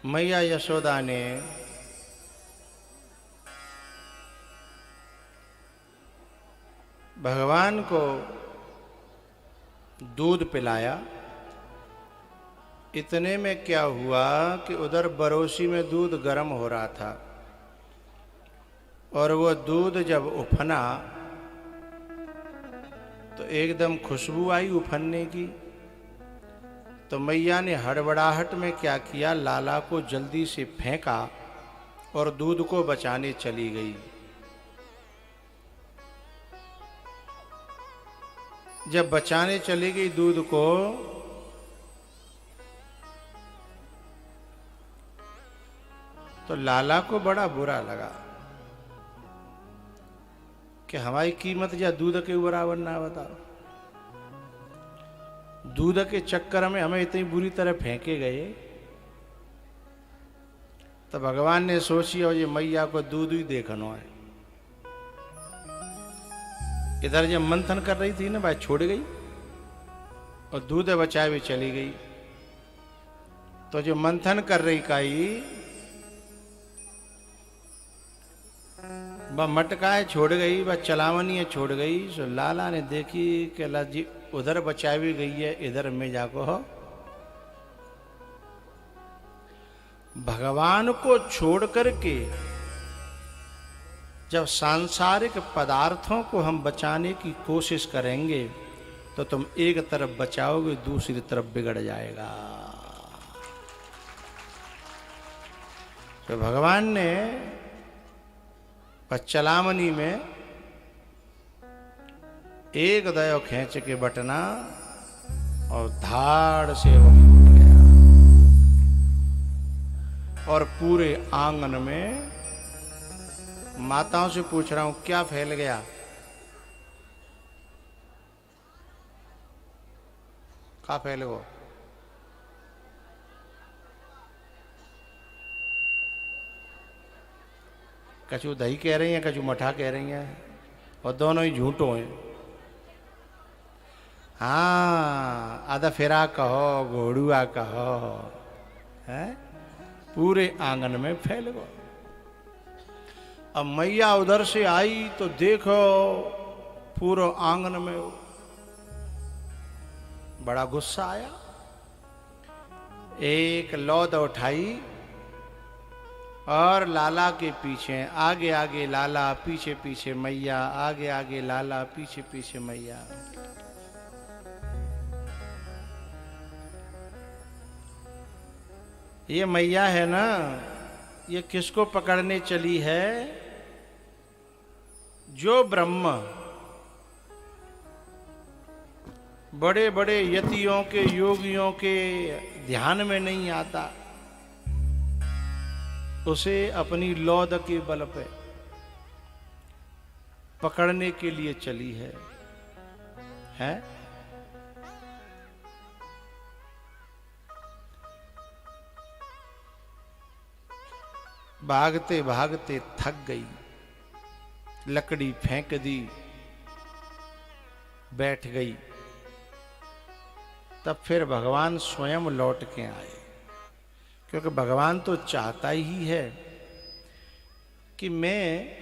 मैया यशोदा ने भगवान को दूध पिलाया। इतने में क्या हुआ कि उधर बरोसी में दूध गर्म हो रहा था और वो दूध जब उफना तो एकदम खुशबू आई उफनने की। तो मैया ने हड़बड़ाहट में क्या किया, लाला को जल्दी से फेंका और दूध को बचाने चली गई। जब बचाने चली गई दूध को तो लाला को बड़ा बुरा लगा कि हमारी कीमत या दूध के बराबर ना बताओ। दूध के चक्कर में हमें इतनी बुरी तरह फेंके गए। तो भगवान ने सोची और ये मैया को दूध ही देखना है। इधर जब मंथन कर रही थी ना भाई छोड़ गई और दूध बचाए भी चली गई। तो जो मंथन कर रही काई वह मटकाए छोड़ गई, वह चलावनी छोड़ गई। सो लाला ने देखी कि लाजी उधर बचाई भी गई है, इधर में जाको हो। भगवान को छोड़ करके जब सांसारिक पदार्थों को हम बचाने की कोशिश करेंगे तो तुम एक तरफ बचाओगे, दूसरी तरफ बिगड़ जाएगा। तो भगवान ने चलामनी में एक दयो खींच के बटना और धाड़ से वो फूट गया और पूरे आंगन में। माताओं से पूछ रहा हूं क्या फैल गया? क्या फैले वो? कछु दही कह रही हैं, कछु मठा कह रही हैं और दोनों ही झूठों हैं। हाँ, आधा फेरा कहो, घोड़ुआ कहो, है पूरे आंगन में फैल गया। अब मैया उधर से आई तो देखो पूरे आंगन में बड़ा गुस्सा आया। एक लौद उठाई और लाला के पीछे, आगे आगे लाला, पीछे पीछे मैया, आगे आगे लाला, पीछे पीछे मैया। ये मैया है ना, ये किसको पकड़ने चली है? जो ब्रह्म बड़े बड़े यतियों के, योगियों के ध्यान में नहीं आता, उसे अपनी लौद के बल पे पकड़ने के लिए चली है? भागते भागते थक गई, लकड़ी फेंक दी, बैठ गई। तब फिर भगवान स्वयं लौट के आए, क्योंकि भगवान तो चाहता ही है कि मैं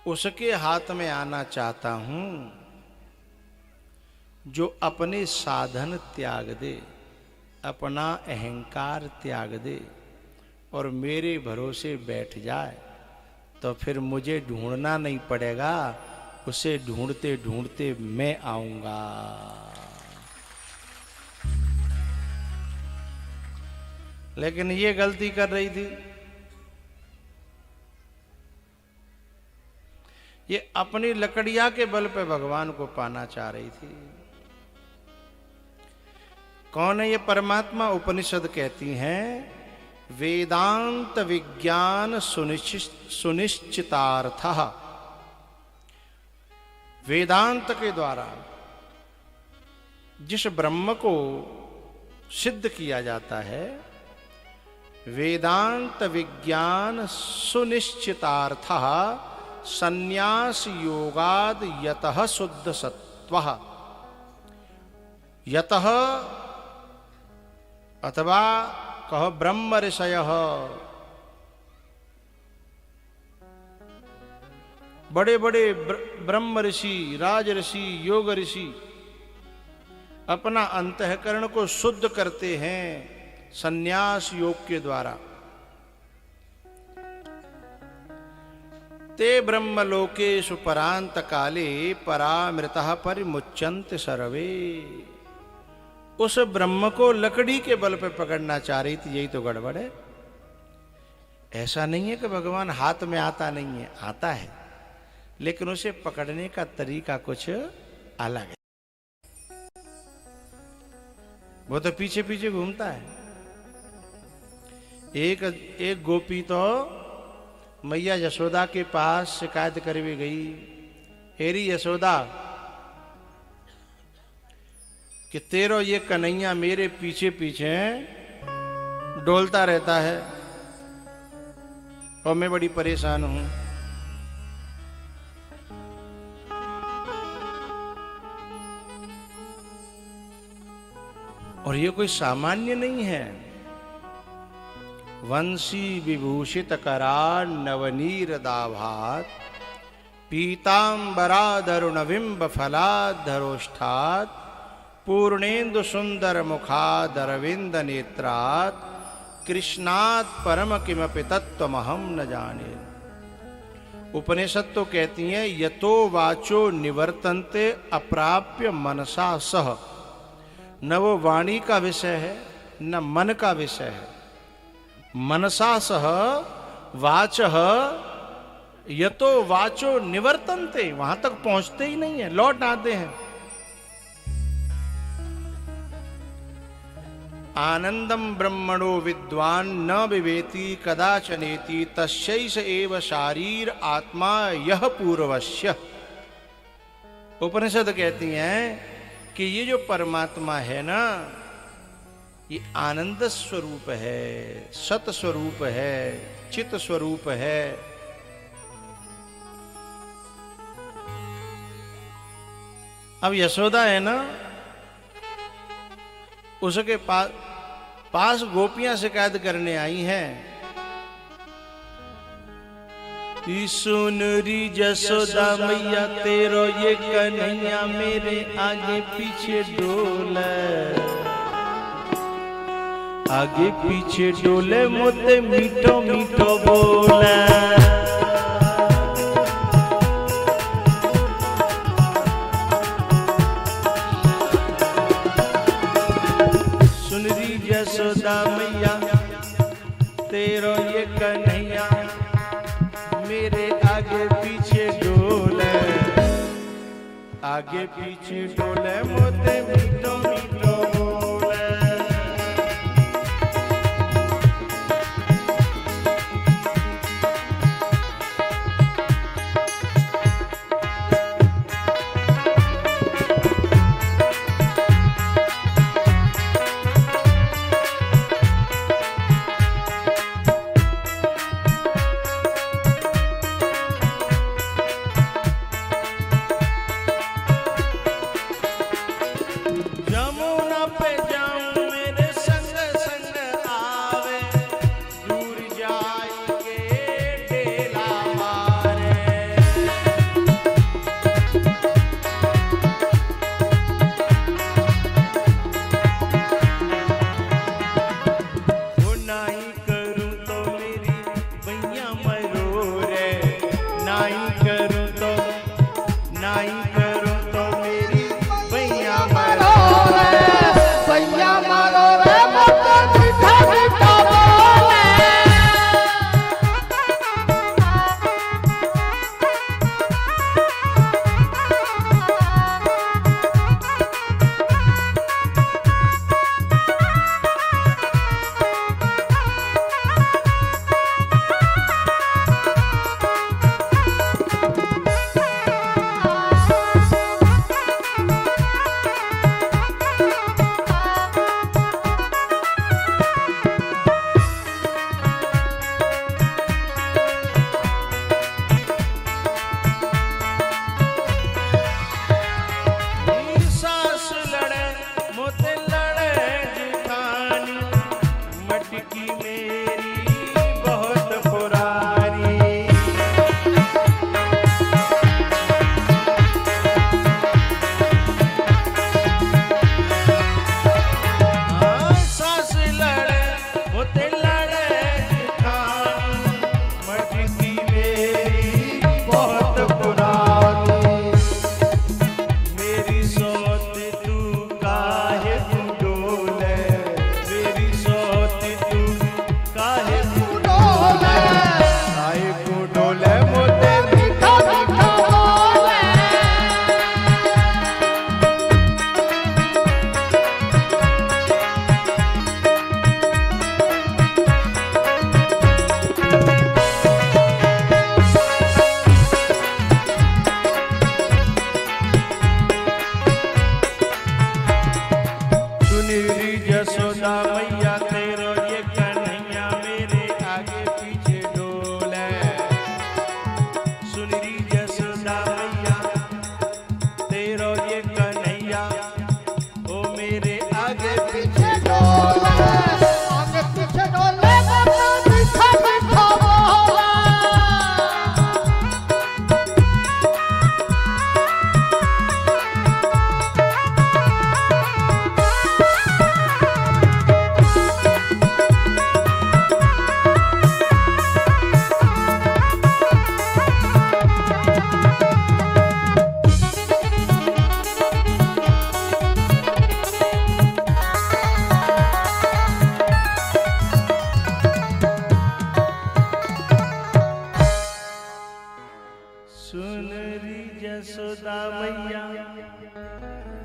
उसके हाथ में आना चाहता हूं जो अपने साधन त्याग दे, अपना अहंकार त्याग दे और मेरे भरोसे बैठ जाए, तो फिर मुझे ढूंढना नहीं पड़ेगा, उसे ढूंढते ढूंढते मैं आऊंगा। लेकिन ये गलती कर रही थी, ये अपनी लकड़िया के बल पे भगवान को पाना चाह रही थी। कौन है ये परमात्मा? उपनिषद कहती हैं वेदांत विज्ञान सुनिश्चितार्थः। वेदांत के द्वारा जिस ब्रह्म को सिद्ध किया जाता है, वेदांत विज्ञान सुनिश्चितार्थः संन्यास योगाद यतः शुद्ध सत्वः। यतः अथवा कह ब्रह्म ऋषयः, बड़े बड़े ब्रह्म ऋषि, राज ऋषि, योग ऋषि अपना अंतःकरण को शुद्ध करते हैं संन्यास योग के द्वारा। ते ब्रह्मलोकेषु परांत काले परामृतः परिमुच्यन्ते सर्वे। उस ब्रह्म को लकड़ी के बल पे पकड़ना चाह रही थी, यही तो गड़बड़ है। ऐसा नहीं है कि भगवान हाथ में आता नहीं है, आता है, लेकिन उसे पकड़ने का तरीका कुछ अलग है। वो तो पीछे पीछे घूमता है। एक गोपी तो मैया यशोदा के पास शिकायत करवी गई, हेरी यशोदा कि तेरो ये कन्हैया मेरे पीछे पीछे डोलता रहता है और मैं बड़ी परेशान हूं। और ये कोई सामान्य नहीं है। वंशी विभूषित करा नवनीर दाभात पीतांबरादरुणबिंब फलाधरोष्ठात पूर्णेन्दु सुंदर मुखादरविंद नेत्रात कृष्णात परम किमपि तत्त्वमहं न जाने। उपनिषद तो कहती हैं यतो वाचो निवर्तन्ते अप्राप्य मनसा सह। न वो वाणी का विषय है न मन का विषय है। मनसा सह वाचः यतो वाचो निवर्तन्ते, वहां तक पहुंचते ही नहीं है, लौट आते हैं। आनंदम ब्रह्मणो विद्वान न विवेति कदाचनेति तस्यैष एव शारीर आत्मा यह पूर्वस्य। उपनिषद कहती हैं कि ये जो परमात्मा है ना, ये आनंद स्वरूप है, सत स्वरूप है, चित स्वरूप है। अब यशोदा है ना, उसके पास गोपियां शिकायत करने आई हैं। सुनरी यशोदा मैया तेरो ये कन्हैया मेरे आगे पीछे डोले, आगे पीछे डोले मोते मीठो मीठो बोले। सुनरी यशोदा मैया तेरो ये कन्हैया मेरे आगे पीछे डोले, आगे पीछे डोले मोते मीठो मीठो बोले।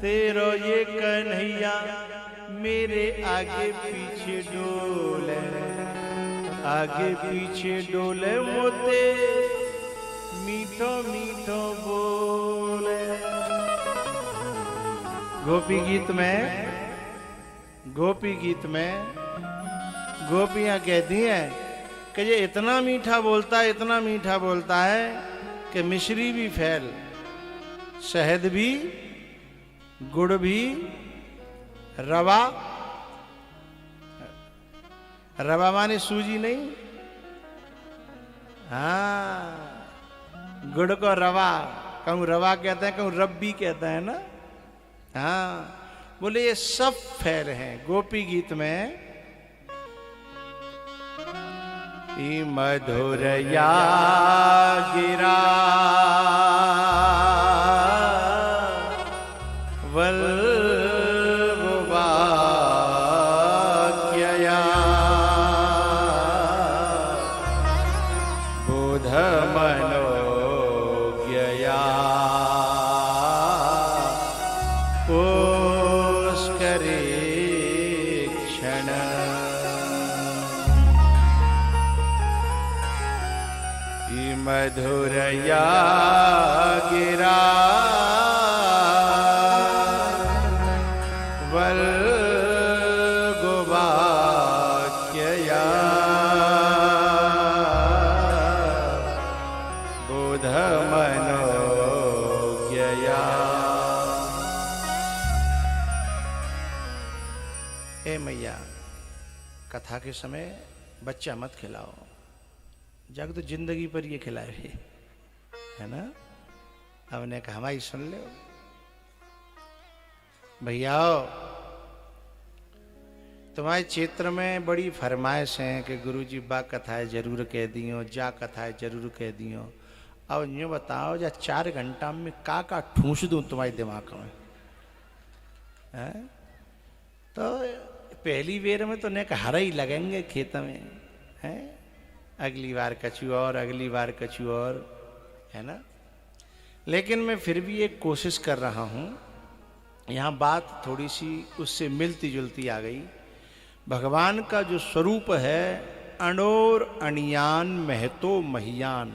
तेरो ये कन्हैया मेरे आगे पीछे डोले, आगे पीछे डोले मोते मीठो मीठो बोले। गोपी गीत में गोपियां कहती हैं कि ये इतना मीठा बोलता है, इतना मीठा बोलता है कि मिश्री भी फैल, शहद भी, गुड़ भी, रवा, रवा माने सूजी नहीं, हाँ गुड़ को रवा, कहूँ रवा कहते हैं, कहूँ रब्बी कहते हैं ना, हाँ बोले ये सब फैल हैं। गोपी गीत में ई मधुरया गिरा वल्लभाक्यया मधुरया गिरा वल्गुवाक्यया बुधमनोज्ञया। ए मैया, कथा के समय बच्चा मत खिलाओ, जग तो जिंदगी पर ये खिलाए है ना। अब ने कहा हमारी सुन लो भैया, तुम्हारे क्षेत्र में बड़ी फरमाइश है कि गुरुजी बा कथाएं जरूर कह दियो, जा कथाएं जरूर कह दियो। अब यूँ बताओ, जा 4 घंटा में का ठूस दूं तुम्हारे दिमाग में है? तो पहली बेर में तो ने हरा ही लगेंगे खेत में है, अगली बार कछु और, अगली बार कछु और, है ना। लेकिन मैं फिर भी एक कोशिश कर रहा हूँ। यहाँ बात थोड़ी सी उससे मिलती जुलती आ गई। भगवान का जो स्वरूप है अणोर अणियान महतो महियान,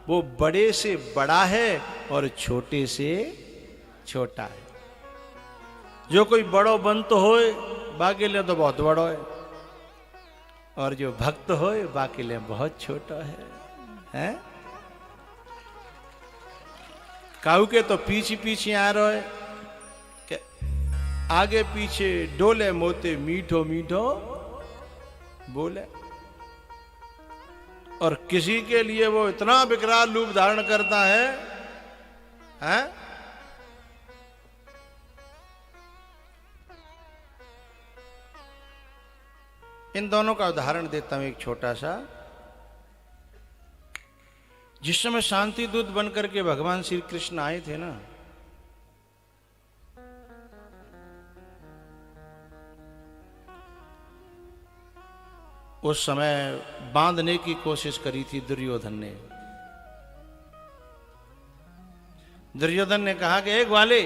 वो बड़े से बड़ा है और छोटे से छोटा है। जो कोई बड़ो बंत होए बाकी ले तो बहुत बड़ो है, और जो भक्त होए बाकी ले बहुत छोटा है? काऊ के तो पीछे पीछे आ रहा है कि आगे पीछे डोले मोते मीठो मीठो बोले, और किसी के लिए वो इतना विकराल रूप धारण करता है? इन दोनों का उदाहरण देता हूं एक छोटा सा। जिस समय शांति दूत बनकर के भगवान श्री कृष्ण आए थे ना, उस समय बांधने की कोशिश करी थी दुर्योधन ने। दुर्योधन ने कहा कि एक वाले,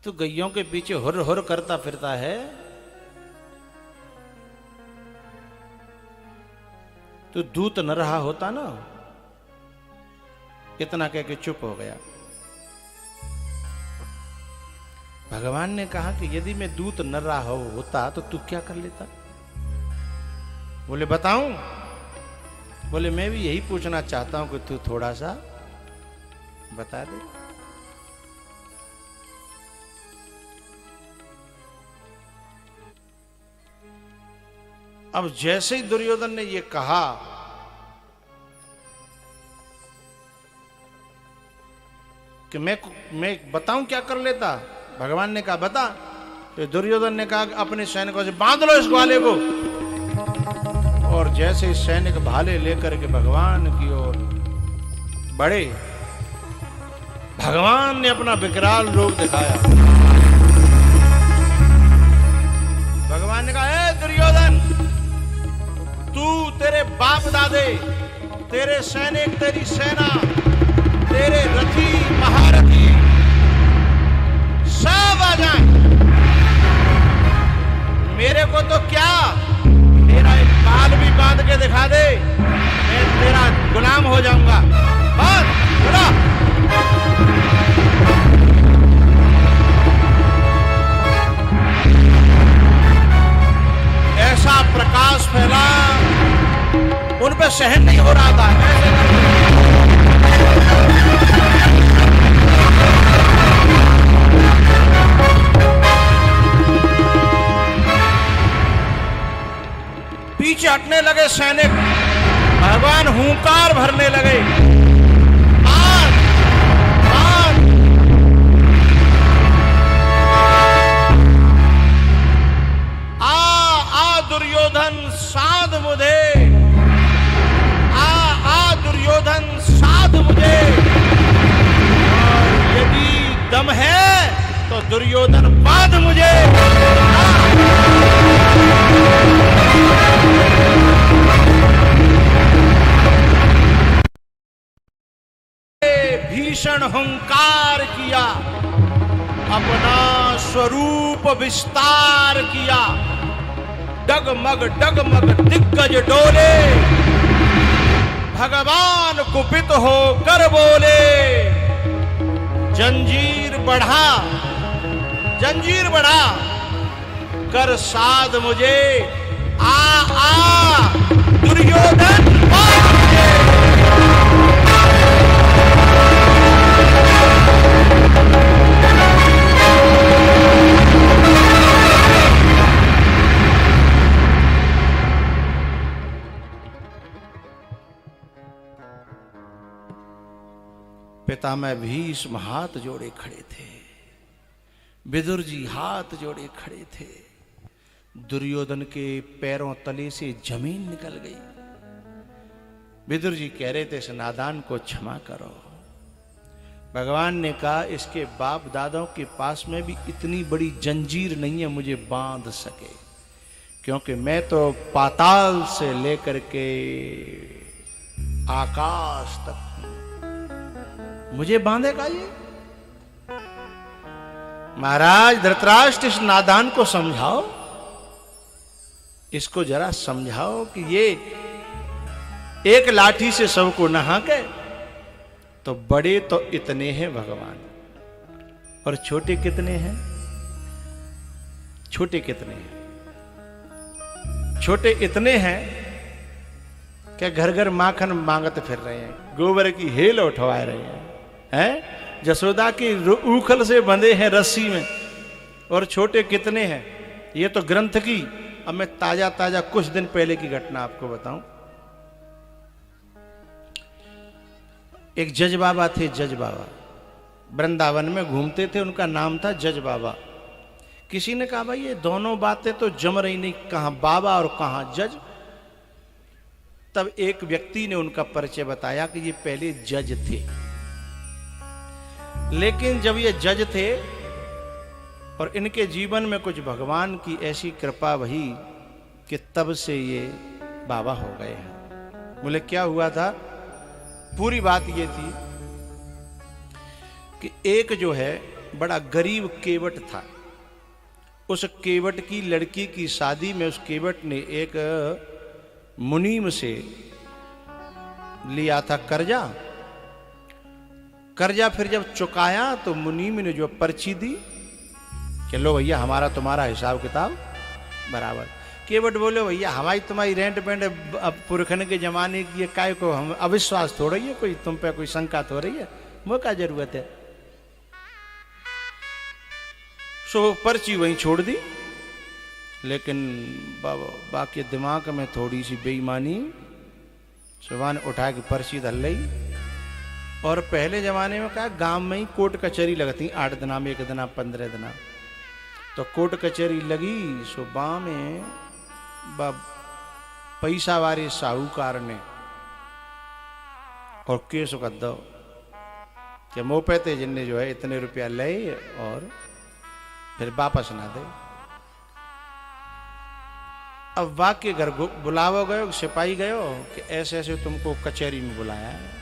तू गैयों के पीछे हुर हुर करता फिरता है, तो दूत न रहा होता ना। इतना कह के चुप हो गया। भगवान ने कहा कि यदि मैं दूत न रहा होता तो तू क्या कर लेता? बोले बताऊं? बोले मैं भी यही पूछना चाहता हूं कि तू थोड़ा सा बता दे। अब जैसे ही दुर्योधन ने ये कहा, कि मैं बताऊं क्या कर लेता? भगवान ने कहा बता। तो दुर्योधन ने कहा अपने सैनिकों से बांध लो इस ग्वाले को। और जैसे सैनिक भाले लेकर के भगवान की ओर बढ़े, भगवान ने अपना विकराल रूप दिखाया। भगवान ने कहा ए दुर्योधन, तू, तेरे बाप दादे, तेरे सैनिक, तेरी सेना, तेरे रथी महारथी सब आ जाएं। मेरे को तो क्या, तेरा एक बाल भी बांध के दिखा दे, मैं तेरा गुलाम हो जाऊंगा। बस बोला। ऐसा प्रकाश फैला, उन पे सहन नहीं हो रहा था। पीछे हटने लगे सैनिक, भगवान हुंकार भरने लगे, आग, आग। आ दुर्योधन साध मुझे, आ दुर्योधन साध मुझे। और यदि दम है तो दुर्योधन बांध मुझे। भीषण हुंकार किया, अपना स्वरूप विस्तार किया। डगमग डगमग दिग्गज डोले, भगवान कुपित हो कर बोले, जंजीर बढ़ा, जंजीर बढ़ा, कर साध मुझे, आ दुर्योधन मार मुझे। पितामह भीष्म हाथ जोड़े खड़े थे, विदुर जी हाथ जोड़े खड़े थे। दुर्योधन के पैरों तले से जमीन निकल गई। विदुर जी कह रहे थे, इस नादान को क्षमा करो। भगवान ने कहा, इसके बाप दादाओं के पास में भी इतनी बड़ी जंजीर नहीं है मुझे बांध सके, क्योंकि मैं तो पाताल से लेकर के आकाश तक हूं, मुझे बांधेगा ये? महाराज धृतराष्ट्र, इस नादान को समझाओ, इसको जरा समझाओ कि ये एक लाठी से सबको नहा के, तो बड़े तो इतने हैं भगवान, और छोटे कितने हैं? छोटे कितने हैं? छोटे इतने हैं क्या घर घर माखन मांगते फिर रहे हैं, गोबर की हेल उठवा रहे हैं, हैं? जसोदा की उखल से बंधे हैं रस्सी में। और छोटे कितने हैं? ये तो ग्रंथ की, अब मैं ताजा ताजा कुछ दिन पहले की घटना आपको बताऊं। एक जज बाबा थे, जज बाबा वृंदावन में घूमते थे, उनका नाम था जज बाबा। किसी ने कहा, भाई ये दोनों बातें तो जम रही नहीं, कहां बाबा और कहां जज। तब एक व्यक्ति ने उनका परिचय बताया कि ये पहले जज थे, लेकिन जब ये जज थे और इनके जीवन में कुछ भगवान की ऐसी कृपा हुई कि तब से ये बाबा हो गए हैं। बोले क्या हुआ था? पूरी बात ये थी कि एक जो है बड़ा गरीब केवट था, उस केवट की लड़की की शादी में उस केवट ने एक मुनीम से लिया था कर्जा। कर्जा फिर जब चुकाया तो मुनीम ने जो पर्ची दी, चलो भैया हमारा तुम्हारा हिसाब किताब बराबर। केवट बोले, भैया हमारी तुम्हारी रेंट पेंट अब पुरखन के जमाने की ये काय को हम अविश्वास थोड़ा ही है, कोई तुम पे कोई शंका तो रही है, वो क्या जरूरत है। सो पर्ची वहीं छोड़ दी, लेकिन बाकी दिमाग में थोड़ी सी बेईमानी, सुबह उठा के पर्ची धर ली। और पहले जमाने में क्या गांव में ही कोर्ट कचहरी लगती, 8 दिना में 1 दिना 15 दिना, तो कोर्ट कचहरी लगी। सुबह में पैसा वाले साहूकार ने और केस कर दो कि मोपेते जिनने जो है इतने रुपया ले और फिर वापस ना दे। अब वाक्य घर बुलावा गयो, सिपाही गयो कि ऐसे ऐसे तुमको कचहरी में बुलाया है।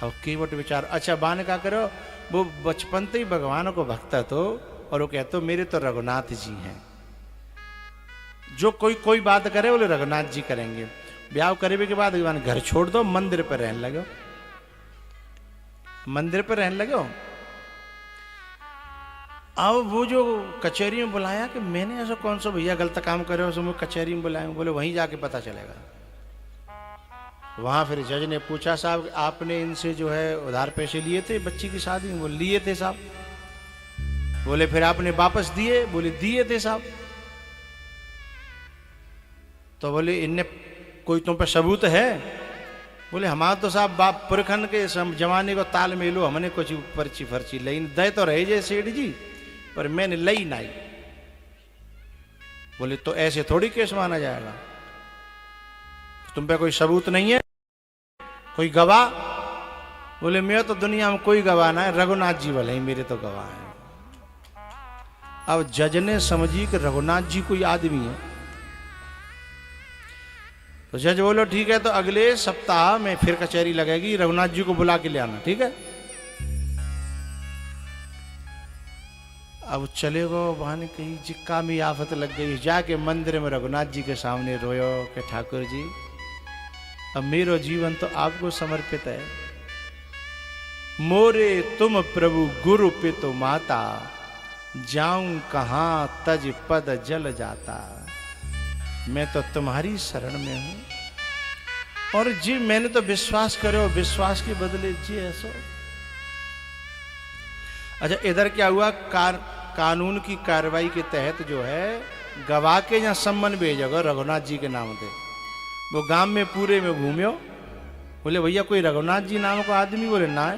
अब केवट विचार, अच्छा बान का करो, वो बचपन से ही भगवान को भक्त तो, और वो कहते मेरे तो रघुनाथ जी हैं, जो कोई बात करे बोले रघुनाथ जी करेंगे। ब्याह करे के बाद घर छोड़ दो, मंदिर पर रहने लगो, मंदिर पर रहने लगो। अब वो जो कचहरी में बुलाया कि मैंने ऐसा कौन सा भैया गलत काम करे हो, मुझे कचहरी में बुलाए, बोले वहीं जाके पता चलेगा। वहां फिर जज ने पूछा, साहब आपने इनसे जो है उधार पैसे लिए थे बच्ची की शादी में? बोले लिए थे साहब। बोले फिर आपने वापस दिए? बोले दिए थे साहब। तो बोले इनने कोई तुम पे सबूत है? बोले हमारा तो साहब बाप पुरखन के जमाने को ताल मेलो, हमने कुछ पर्ची फर्ची लई दे तो रहे जे सेठ जी, पर मैंने लई नहीं। बोले तो ऐसे थोड़ी केस माना जाएगा, तुम पे कोई सबूत नहीं है, कोई गवाह? बोले मैं तो दुनिया में कोई गवाह ना है, रघुनाथ जी वाले ही मेरे तो गवाह हैं। अब जज ने समझी कि रघुनाथ जी कोई आदमी है, तो जज बोलो ठीक है, तो अगले सप्ताह में फिर कचहरी लगेगी, रघुनाथ जी को बुला के ले आना, ठीक है। अब चले गो, वहां कहीं जिक्का में आफत लग गई, जाके मंदिर में रघुनाथ जी के सामने रोयो कि ठाकुर जी अब मेरो जीवन तो आपको समर्पित है। मोरे तुम प्रभु गुरु पितु माता, जाऊं कहां तज पद जल जाता। मैं तो तुम्हारी शरण में हूं और जी मैंने तो विश्वास करो, विश्वास के बदले जी ऐसो। अच्छा इधर क्या हुआ, कानून की कार्रवाई के तहत जो है गवाह के यहाँ सम्मन भेजोगे रघुनाथ जी के नाम से। वो गांव में पूरे में घूम्यो, बोले भैया कोई रघुनाथ जी नाम का आदमी, बोले ना है।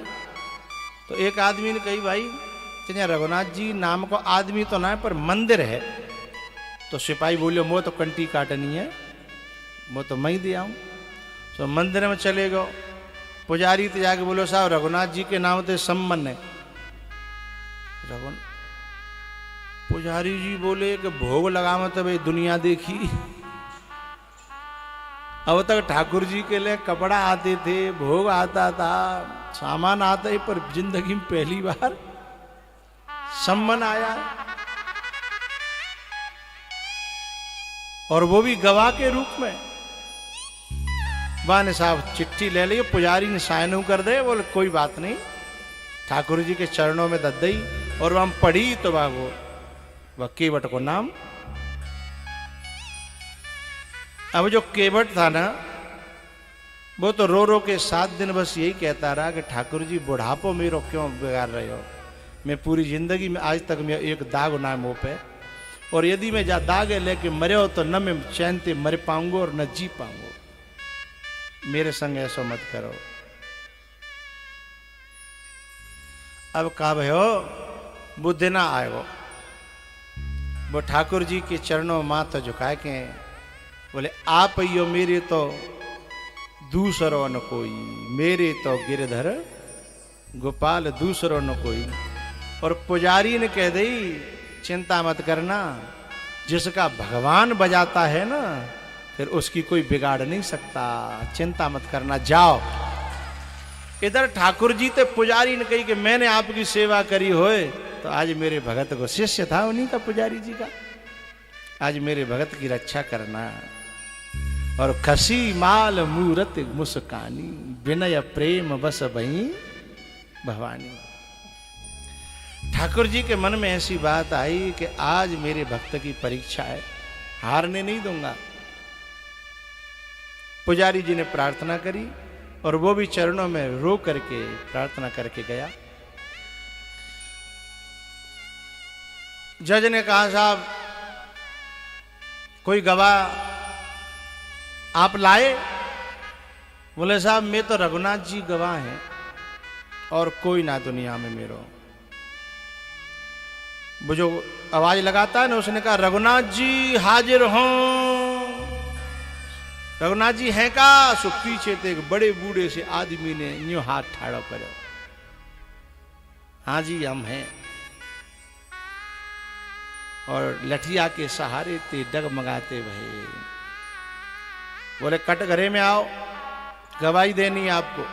तो एक आदमी ने कही भाई यहाँ रघुनाथ जी नाम का आदमी तो ना है पर मंदिर है। तो सिपाही बोले वो तो कंटी काटनी है, वो तो मैं ही दे आऊँ। तो मंदिर में चले गो, पुजारी तो जाके बोलो साहब रघुनाथ जी के नाम से सम्मन है। पुजारी जी बोले कि भोग लगावे तो भाई दुनिया देखी। अब तक ठाकुर जी के लिए कपड़ा आते थे, भोग आता था, सामान आता है, पर जिंदगी में पहली बार सम्मन आया और वो भी गवाह के रूप में। बाने साहब चिट्ठी ले ली, पुजारी ने साइन कर दे, बोले कोई बात नहीं, ठाकुर जी के चरणों में दद दई। और वह पढ़ी तो वह केवट को नाम। अब जो केवट था ना वो तो रो रो के 7 दिन बस यही कहता रहा कि ठाकुर जी बुढ़ापो मेरो क्यों बिगाड़ रहे हो। मैं पूरी जिंदगी में आज तक मैं एक दाग ना मुंह पे, और यदि मैं जा दाग लेके मरे हो तो न मैं चैन से मर पाऊंगा और न जी पाऊंगा। मेरे संग ऐसा मत करो। अब कहा भयो बुद्धि ना आएगो। वो ठाकुर जी के चरणों माथा झुकाए के बोले आप यो मेरे तो दूसरो न कोई, मेरे तो गिरधर गोपाल दूसरो न कोई। और पुजारी ने कह दी चिंता मत करना, जिसका भगवान बजाता है ना फिर उसकी कोई बिगाड़ नहीं सकता, चिंता मत करना, जाओ। इधर ठाकुर जी ते पुजारी ने कही कि मैंने आपकी सेवा करी होए तो आज मेरे भगत को, शिष्य था उन्हीं का पुजारी जी का, आज मेरे भगत की रक्षा करना। और खसी माल मूरत मुस्कानी, विनय प्रेम बस भई भवानी। ठाकुर जी के मन में ऐसी बात आई कि आज मेरे भक्त की परीक्षा है, हारने नहीं दूंगा। पुजारी जी ने प्रार्थना करी और वो भी चरणों में रो करके प्रार्थना करके गया। जज ने कहा साहब कोई गवाह आप लाए? बोले साहब मैं तो रघुनाथ जी गवाह हैं और कोई ना दुनिया में मेरो। वो जो आवाज लगाता है ना उसने कहा रघुनाथ जी हाजिर हों। रघुनाथ जी हैं का? सो पीछे थे एक बड़े बूढ़े से आदमी ने यूं हाथ ठाड़ा करो, हाँ जी हम हैं। और लठिया के सहारे थे डगमगाते भये। बोले कटघरे में आओ, गवाही देनी है आपको।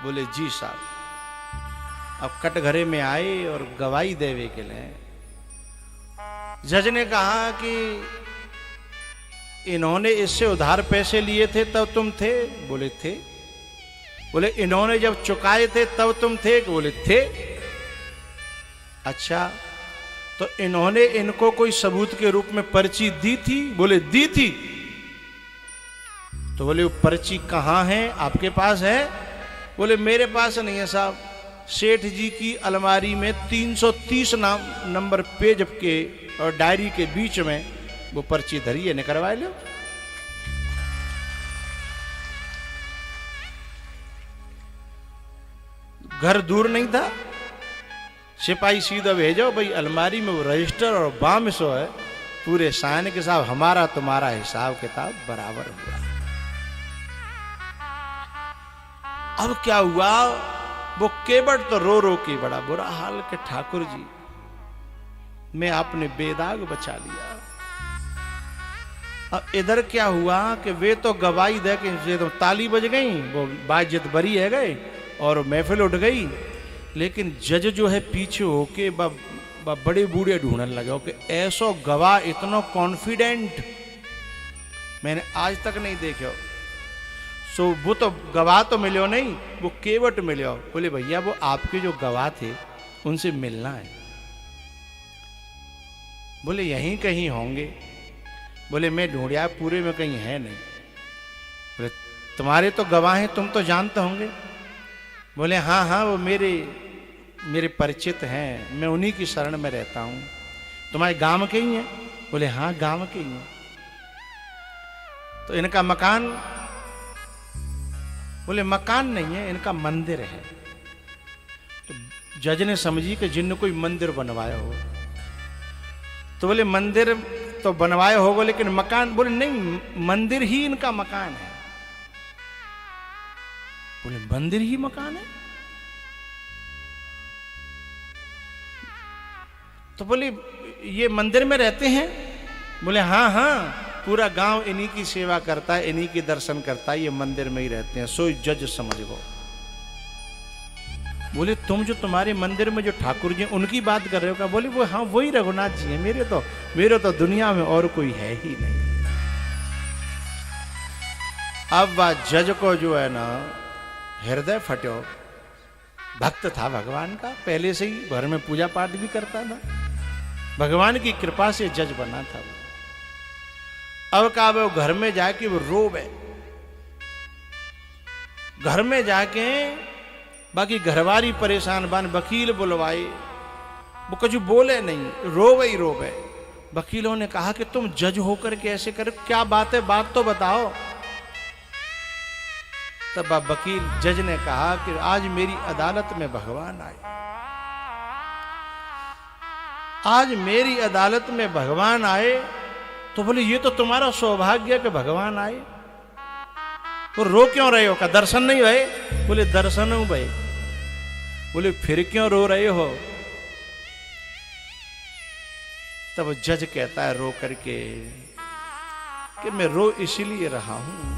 बोले जी साहब। अब कटघरे में आए और गवाही देवे के लिए जज ने कहा कि इन्होंने इससे उधार पैसे लिए थे तब तुम थे? बोले थे। बोले इन्होंने जब चुकाए थे तब तुम थे? बोले थे। अच्छा तो इन्होंने इनको कोई सबूत के रूप में पर्ची दी थी? बोले दी थी। तो बोले वो पर्ची कहाँ है, आपके पास है? बोले मेरे पास नहीं है साहब, सेठ जी की अलमारी में 330 नंबर पेज के और डायरी के बीच में वो पर्ची धरी है, निकलवा लो। घर दूर नहीं था, सिपाही सीधा भेजो भाई, अलमारी में वो रजिस्टर और बाम सो है, पूरे साइन के साथ हमारा तुम्हारा हिसाब किताब बराबर हुआ। अब क्या हुआ, वो केवट तो रो रो के बड़ा बुरा हाल के ठाकुर जी मैं आपने बेदाग बचा लिया। अब इधर क्या हुआ कि वे तो गवाही दे के तो ताली बज गई, वो बाजित बरी है गए और महफिल उठ गई। लेकिन जज जो है पीछे होके बड़े बूढ़े ढूंढने लगे कि ऐसो गवाह इतना कॉन्फिडेंट मैंने आज तक नहीं देखे। सो वो तो गवाह तो मिलो नहीं, वो केवट मिलो। बोले भैया वो आपके जो गवाह थे उनसे मिलना है। बोले यहीं कहीं होंगे। बोले मैं ढूंढिया पूरे में कहीं है नहीं। बोले तुम्हारे तो गवाह हैं, तुम तो जानते होंगे। बोले हाँ हाँ वो मेरे परिचित हैं, मैं उन्हीं की शरण में रहता हूं। तुम्हारे गांव के ही हैं? बोले हाँ गांव के ही हैं। तो इनका मकान? बोले मकान नहीं है, इनका मंदिर है। तो जज ने समझी कि जिन्न कोई मंदिर बनवाया हो। तो बोले मंदिर तो बनवाए होगा लेकिन मकान? बोले नहीं, मंदिर ही इनका मकान है। बोले मंदिर ही मकान है? तो बोले ये मंदिर में रहते हैं? बोले हाँ हाँ, पूरा गांव इन्हीं की सेवा करता है, इन्हीं के दर्शन करता है, ये मंदिर में ही रहते हैं। सो जज समझ गो। बोले तुम जो तुम्हारे मंदिर में जो ठाकुर जी उनकी बात कर रहे हो क्या? बोले वो हाँ वही रघुनाथ जी हैं, मेरे तो दुनिया में और कोई है ही नहीं। अब वह जज को जो है ना हृदय फटो। भक्त था भगवान का, पहले से ही घर में पूजा पाठ भी करता था, भगवान की कृपा से जज बना था वो। अब कहा वो घर में जाके वो रोवे, घर में जाके बाकी घरवारी परेशान बन, वकील बुलवाए, वो कुछ बोले नहीं, रोवे ही रोवे। वकीलों ने कहा कि तुम जज होकर के ऐसे कर, क्या बात है, बात तो बताओ। तब वकील जज ने कहा कि आज मेरी अदालत में भगवान आए, आज मेरी अदालत में भगवान आए। तो बोले ये तो तुम्हारा सौभाग्य कि भगवान आए। तो रो क्यों रहे हो? का दर्शन नहीं भय? बोले दर्शन हूं भाई। बोले फिर क्यों रो रहे हो? तब जज कहता है रो करके कि मैं रो इसलिए रहा हूं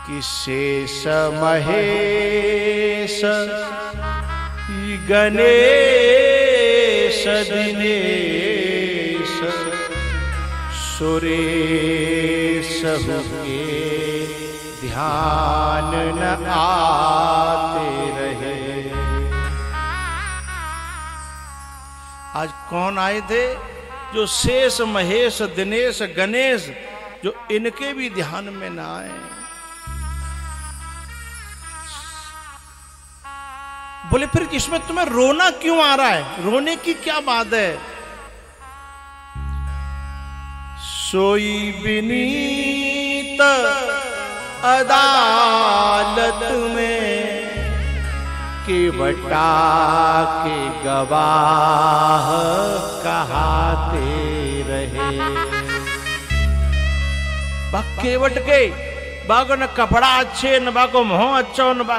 कि शेष महेश गणेश दिनेश सुरेश हुए ध्यान न आते रहे। आज कौन आए थे? जो शेष महेश दिनेश गणेश, जो इनके भी ध्यान में ना आए। बोले फिर इसमें तुम्हें रोना क्यों आ रहा है? रोने की क्या बात है? सोई विनीत अदालत में केवटा के गवाह कहाते रहे। केवट के बागो न कपड़ा अच्छे, न बागो मोह अच्छो, न बा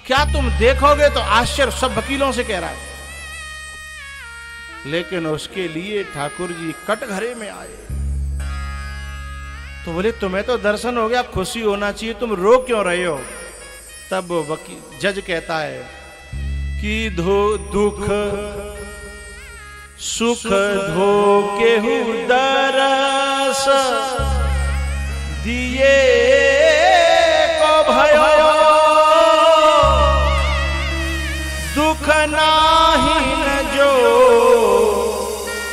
क्या तुम देखोगे तो आश्चर्य। सब वकीलों से कह रहा है। लेकिन उसके लिए ठाकुर जी कटघरे में आए। तो बोले तुम्हें तो दर्शन हो गया, खुशी होना चाहिए, तुम रो क्यों रहे हो? तब वकील जज कहता है कि दुख सुख धोके हूं दरस दिए को भयो, दुख नाही न जो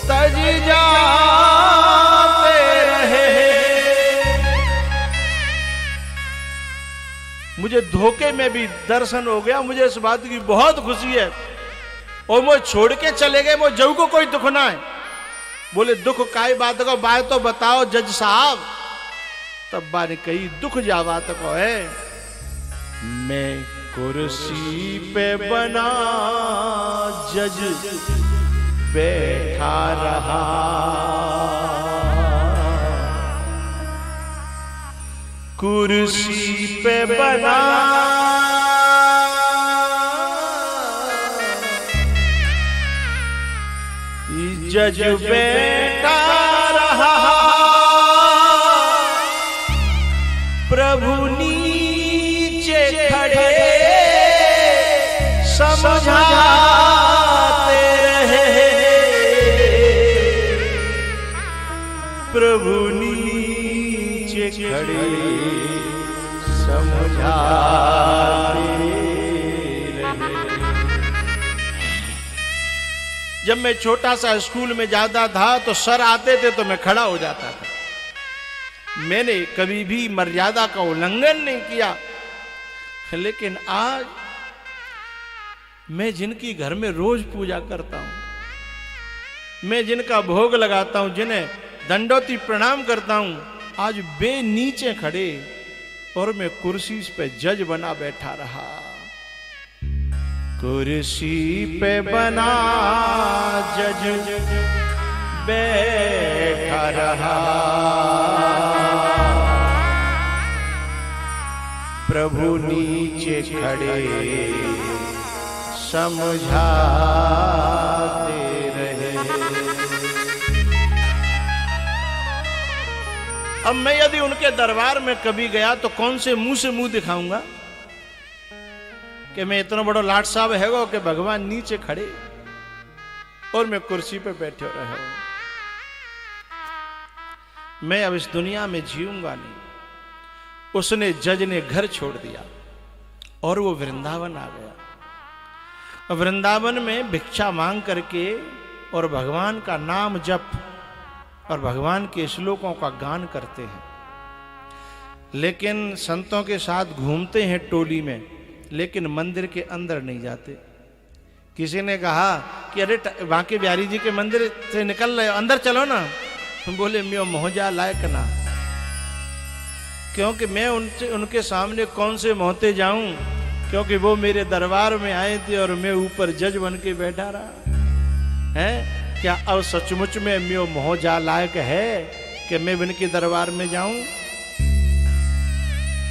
तज जाते रहे। मुझे धोखे में भी दर्शन हो गया, मुझे इस बात की बहुत खुशी है। और मुझे छोड़ के चले गए, मुझे जब को कोई दुख ना है। बोले दुख काई बात को, बात तो बताओ जज साहब। तब बा ने कही दुख जा बात को है। मैं कुर्सी पे बना जज बैठा रहा, कुर्सी पे बना जज बैठा रहा, प्रभु नीचे खड़े समझाते रहे, प्रभु नीचे खड़े समझाते रहे। जब मैं छोटा सा स्कूल में जाता था तो सर आते थे तो मैं खड़ा हो जाता था। मैंने कभी भी मर्यादा का उल्लंघन नहीं किया। लेकिन आज मैं जिनकी घर में रोज पूजा करता हूं, मैं जिनका भोग लगाता हूं, जिन्हें दंडोती प्रणाम करता हूं, आज बे नीचे खड़े और मैं कुर्सी पे जज बना बैठा रहा। कुर्सी पे बना जज बैठा रहा, प्रभु नीचे खड़े समझाते रहे। अब मैं यदि उनके दरबार में कभी गया तो कौन से मुंह दिखाऊंगा कि मैं इतना बड़ा लाट साहब है कि भगवान नीचे खड़े और मैं कुर्सी पे बैठे रहे। मैं अब इस दुनिया में जीऊंगा नहीं। उसने जज ने घर छोड़ दिया और वो वृंदावन आ गया। वृंदावन में भिक्षा मांग करके और भगवान का नाम जप और भगवान के श्लोकों का गान करते हैं। लेकिन संतों के साथ घूमते हैं टोली में, लेकिन मंदिर के अंदर नहीं जाते। किसी ने कहा कि अरे बांके बिहारी जी के मंदिर से निकल रहे हो, अंदर चलो ना। हम बोले मैं मोहजा लायक ना, क्योंकि मैं उनके सामने कौन से मोहते जाऊं, क्योंकि वो मेरे दरबार में आए थे और मैं ऊपर जज बन के बैठा रहा है। क्या अब सचमुच में मैं मोहजा लायक है कि मैं इनके दरबार में जाऊं?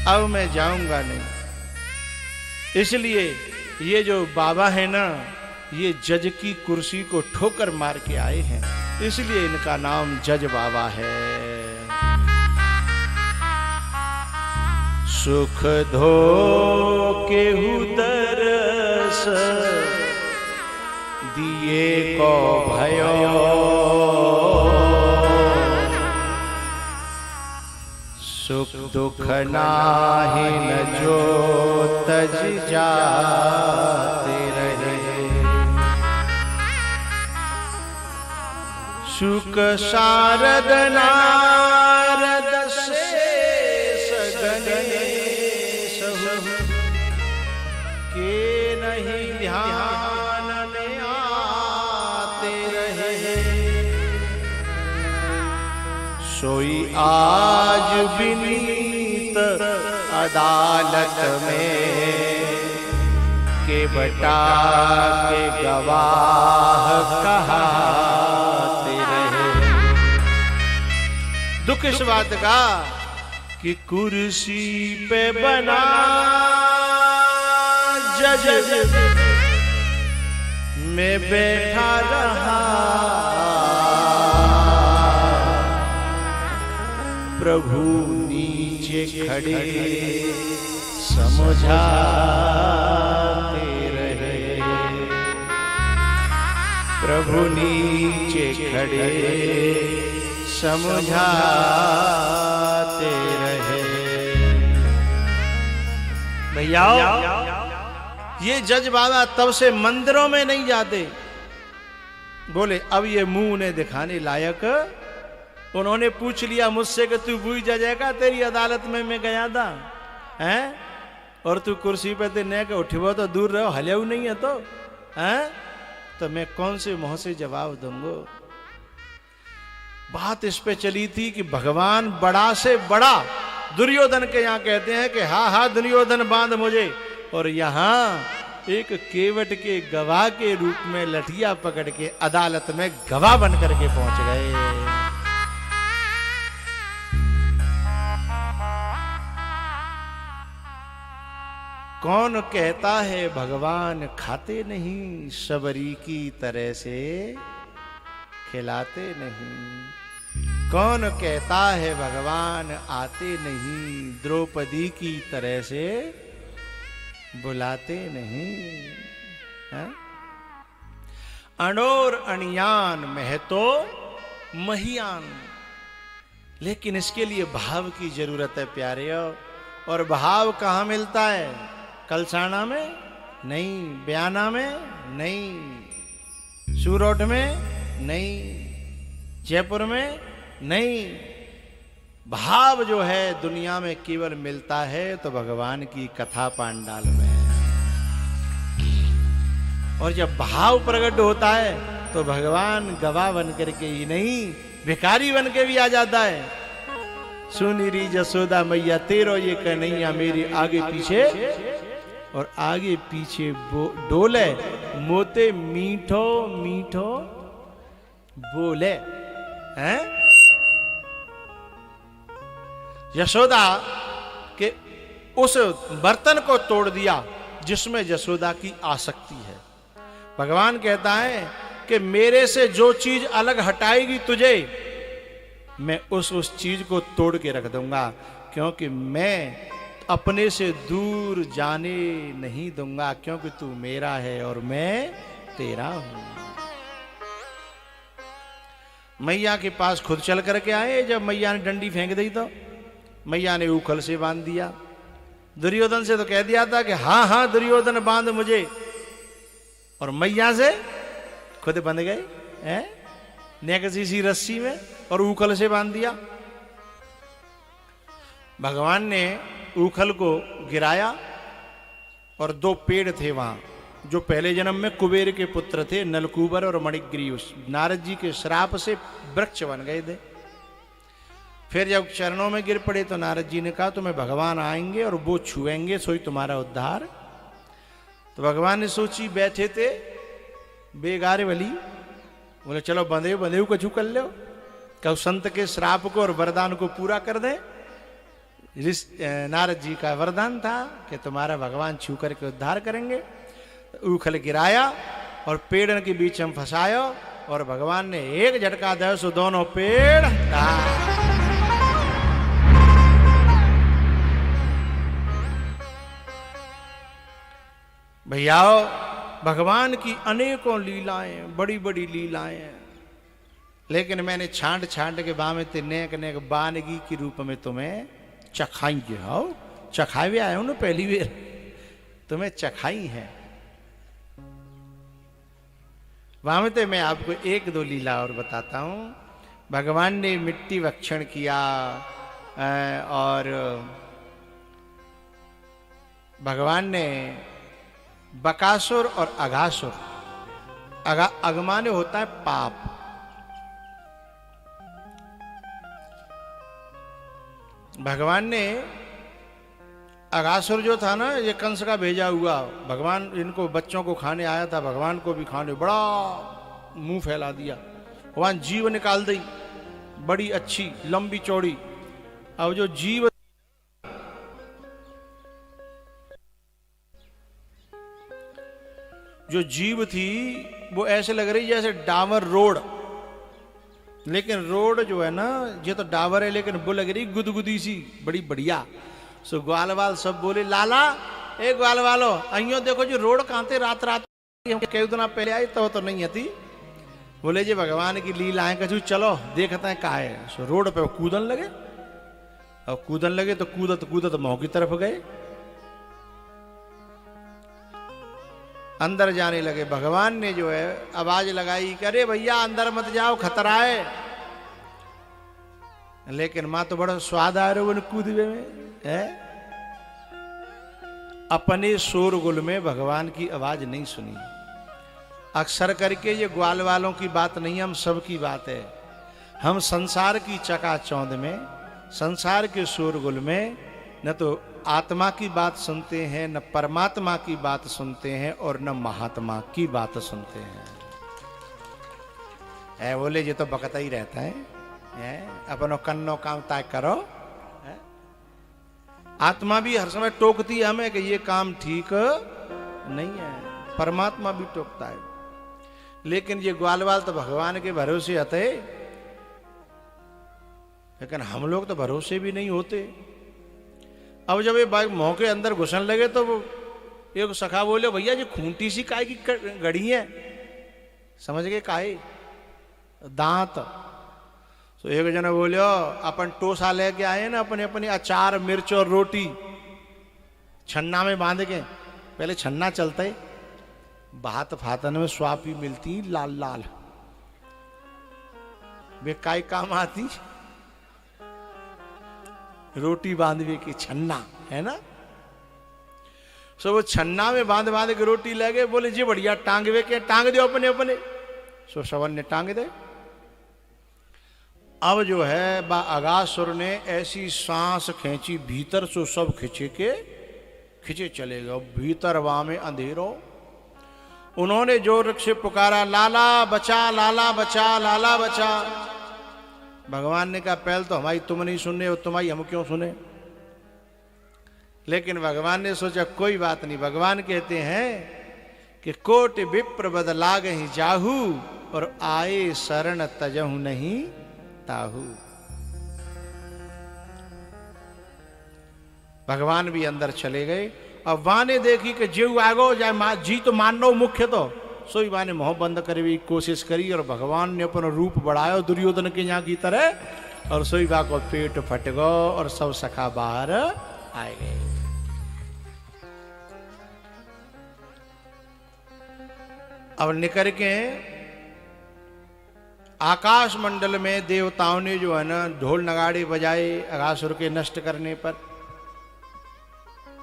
अब मैं जाऊंगा नहीं। इसलिए ये जो बाबा है ना, ये जज की कुर्सी को ठोकर मार के आए हैं, इसलिए इनका नाम जज बाबा है। सुख धो के तरस दिए को भयो, सुख दुख नाहि न जो तज जाते रहे। सुख शारद नारद से के नहीं ध्यान में आते रहे। सोई आज विनीत अदालत में के बटा के गवाह कहाते रहे। दुख इस बात का कि कुर्सी पे बना जज में बैठा रहा, प्रभु नीचे खड़े समझाते रहे। प्रभु नीचे खड़े समझाते रहे। भैया ये जज बाबा तब से मंदिरों में नहीं जाते। बोले अब ये मुंह उन्हें दिखाने लायक। उन्होंने पूछ लिया मुझसे कि तू बुई जजेगा, तेरी अदालत में मैं गया था हैं, और तू कुर्सी पे ते ने के उठिबो तो दूर रहो, हल्याऊ नहीं है तो हैं, तो मैं कौन से मुंह से जवाब दूंगा। बात इस पे चली थी कि भगवान बड़ा से बड़ा दुर्योधन के यहाँ कहते हैं कि हा हा दुर्योधन बांध मुझे, और यहाँ एक केवट के गवाह के रूप में लठिया पकड़ के अदालत में गवाह बन करके पहुंच गए। कौन कहता है भगवान खाते नहीं, सबरी की तरह से खिलाते नहीं। कौन कहता है भगवान आते नहीं, द्रौपदी की तरह से बुलाते नहीं है? अणोर अणियान महतो महियान, लेकिन इसके लिए भाव की जरूरत है प्यारे। और भाव कहाँ मिलता है? कलसाना में नहीं, बयाना में नहीं, सूरत में नहीं, जयपुर में नहीं। भाव जो है दुनिया में केवल मिलता है तो भगवान की कथा पांडाल में। और जब भाव प्रकट होता है तो भगवान गवाह बन करके ही नहीं, भिखारी बन के भी आ जाता है। सुनीरी जसोदा मैया तेरो ये कन्हैया मेरी आगे पीछे, और आगे पीछे डोले मोते मीठो मीठो बोले हैं। यशोदा के उस बर्तन को तोड़ दिया जिसमें यशोदा की आसक्ति है। भगवान कहता है कि मेरे से जो चीज अलग हटाएगी तुझे, मैं उस चीज को तोड़ के रख दूंगा, क्योंकि मैं अपने से दूर जाने नहीं दूंगा, क्योंकि तू मेरा है और मैं तेरा हूं। मैया के पास खुद चल करके आए। जब मैया ने डंडी फेंक दी तो मैया ने उखल से बांध दिया। दुर्योधन से तो कह दिया था कि हाँ हाँ दुर्योधन बांध मुझे, और मैया से खुद बंध गए हैं नेकसी सी रस्सी में और उखल से बांध दिया। भगवान ने उखल को गिराया और दो पेड़ थे वहां, जो पहले जन्म में कुबेर के पुत्र थे, नलकूबर और मणिग्रीव। नारद जी के श्राप से वृक्ष बन गए थे। फिर जब चरणों में गिर पड़े तो नारद जी ने कहा तुम्हें भगवान आएंगे और वो छुएंगे, सोई तुम्हारा उद्धार। तो भगवान ने सोची, बैठे थे बेगारे वाली, बोले चलो बंधे बंधे को छू कर लो, कब संत के श्राप को और वरदान को पूरा कर दे। नारद जी का वरदान था कि तुम्हारा भगवान छू करके उद्धार करेंगे। तो उखल गिराया और पेड़ के बीच में फंसायो, और भगवान ने एक झटका दिया सो दोनों पेड़ भैयाओ, भगवान की अनेकों लीलाएं, बड़ी बड़ी लीलाएं हैं, लेकिन मैंने छांट छांट के बामे ते नेक नेक बानगी के रूप में तुम्हें चखाएंगे। हो चखाए हुए आए हो ना, पहली बार तुम्हें चखाई है। बामे ते मैं आपको एक दो लीला और बताता हूं। भगवान ने मिट्टी भक्षण किया, और भगवान ने बकासुर और अघासुर, अगमाने होता है पाप, भगवान ने अघासुर जो था ना, ये कंस का भेजा हुआ, भगवान इनको बच्चों को खाने आया था, भगवान को भी खाने, बड़ा मुंह फैला दिया। भगवान जीव निकाल दी बड़ी अच्छी लंबी चौड़ी। अब जो जीव थी वो ऐसे लग रही जैसे डामर रोड, लेकिन रोड जो है ना, ये तो डाबर है लेकिन वो लग रही गुदगुदी सी, बड़ी बढ़िया। सो ग्वाल वाल सब बोले, लाला ए ग्वाल वालो अयो देखो जी रोड कहाँ थे, रात रात कई दिन पहले आई तो नहीं आती। बोले जी भगवान की लीला है, कछु चलो देखते हैं का है। सो रोड पे कूदन लगे, और कूदन लगे तो कूदत कूदत मऊ की तरफ गए, अंदर जाने लगे। भगवान ने जो है आवाज लगाई कि अरे भैया अंदर मत जाओ, खतरा है। लेकिन मां तो बड़ा स्वाद आ रहा है कूदवे में है। अपने शोरगुल में भगवान की आवाज नहीं सुनी। अक्सर करके ये ग्वाल वालों की बात नहीं, हम सब की बात है। हम संसार की चकाचौंध में, संसार के शोरगुल में न तो आत्मा की बात सुनते हैं, न परमात्मा की बात सुनते हैं, और न महात्मा की बात सुनते हैं। बोले ये तो बकता ही रहता है, अपनो कन्नो काम तय करो। आत्मा भी हर समय टोकती है हमें कि ये काम ठीक नहीं है, परमात्मा भी टोकता है। लेकिन ये ग्वालवाल तो भगवान के भरोसे आते, लेकिन हम लोग तो भरोसे भी नहीं होते। अब जब ये बाइक मुंह के अंदर घुसन लगे तो एक सखा बोले, भैया जी खूंटी सी काय की गड़ी है, समझ गए काहे? दांत। तो एक जने बोले अपन टोसा लेके आए ना, अपने अपने अचार मिर्च और रोटी, छन्ना में बांध के, पहले छन्ना चलता है, भात फातन में स्वापी मिलती लाल लाल, वे काय काम आती, रोटी बांधवे की छन्ना है ना। सो वो छन्ना में बांध बांध के रोटी लगे, बोले जी बढ़िया टांगवे के, टांग दो अपने अपने। सो सवन ने टांग दे। अब जो है बा अगासुर ने ऐसी सांस खींची भीतर, सो सब खिंचे चले गए। भीतर वहां में अंधेरो। उन्होंने जोर से पुकारा, लाला बचा, लाला बचा, लाला बचा। भगवान ने कहा पहले तो हमारी तुम नहीं सुनने हो, तुम्हारी हम क्यों सुने। लेकिन भगवान ने सोचा कोई बात नहीं। भगवान कहते हैं कि कोटि विप्र बदलाग ही जाहू, और आए शरण तजहु नहीं ताहू। भगवान भी अंदर चले गए। अब वाने देखी कि जीव आगो जाए, जी तो मानो मुख्य तो सोई वाने मोह बंद करे की कोशिश करी, और भगवान ने अपना रूप बढ़ाया दुर्योधन के यहाँ की तरह, और सोई बा को पेट फट गो और सब सखा बाहर आए गए। अब निकल के आकाश मंडल में देवताओं ने जो है ना ढोल नगाड़े बजाए अगासुर के नष्ट करने पर।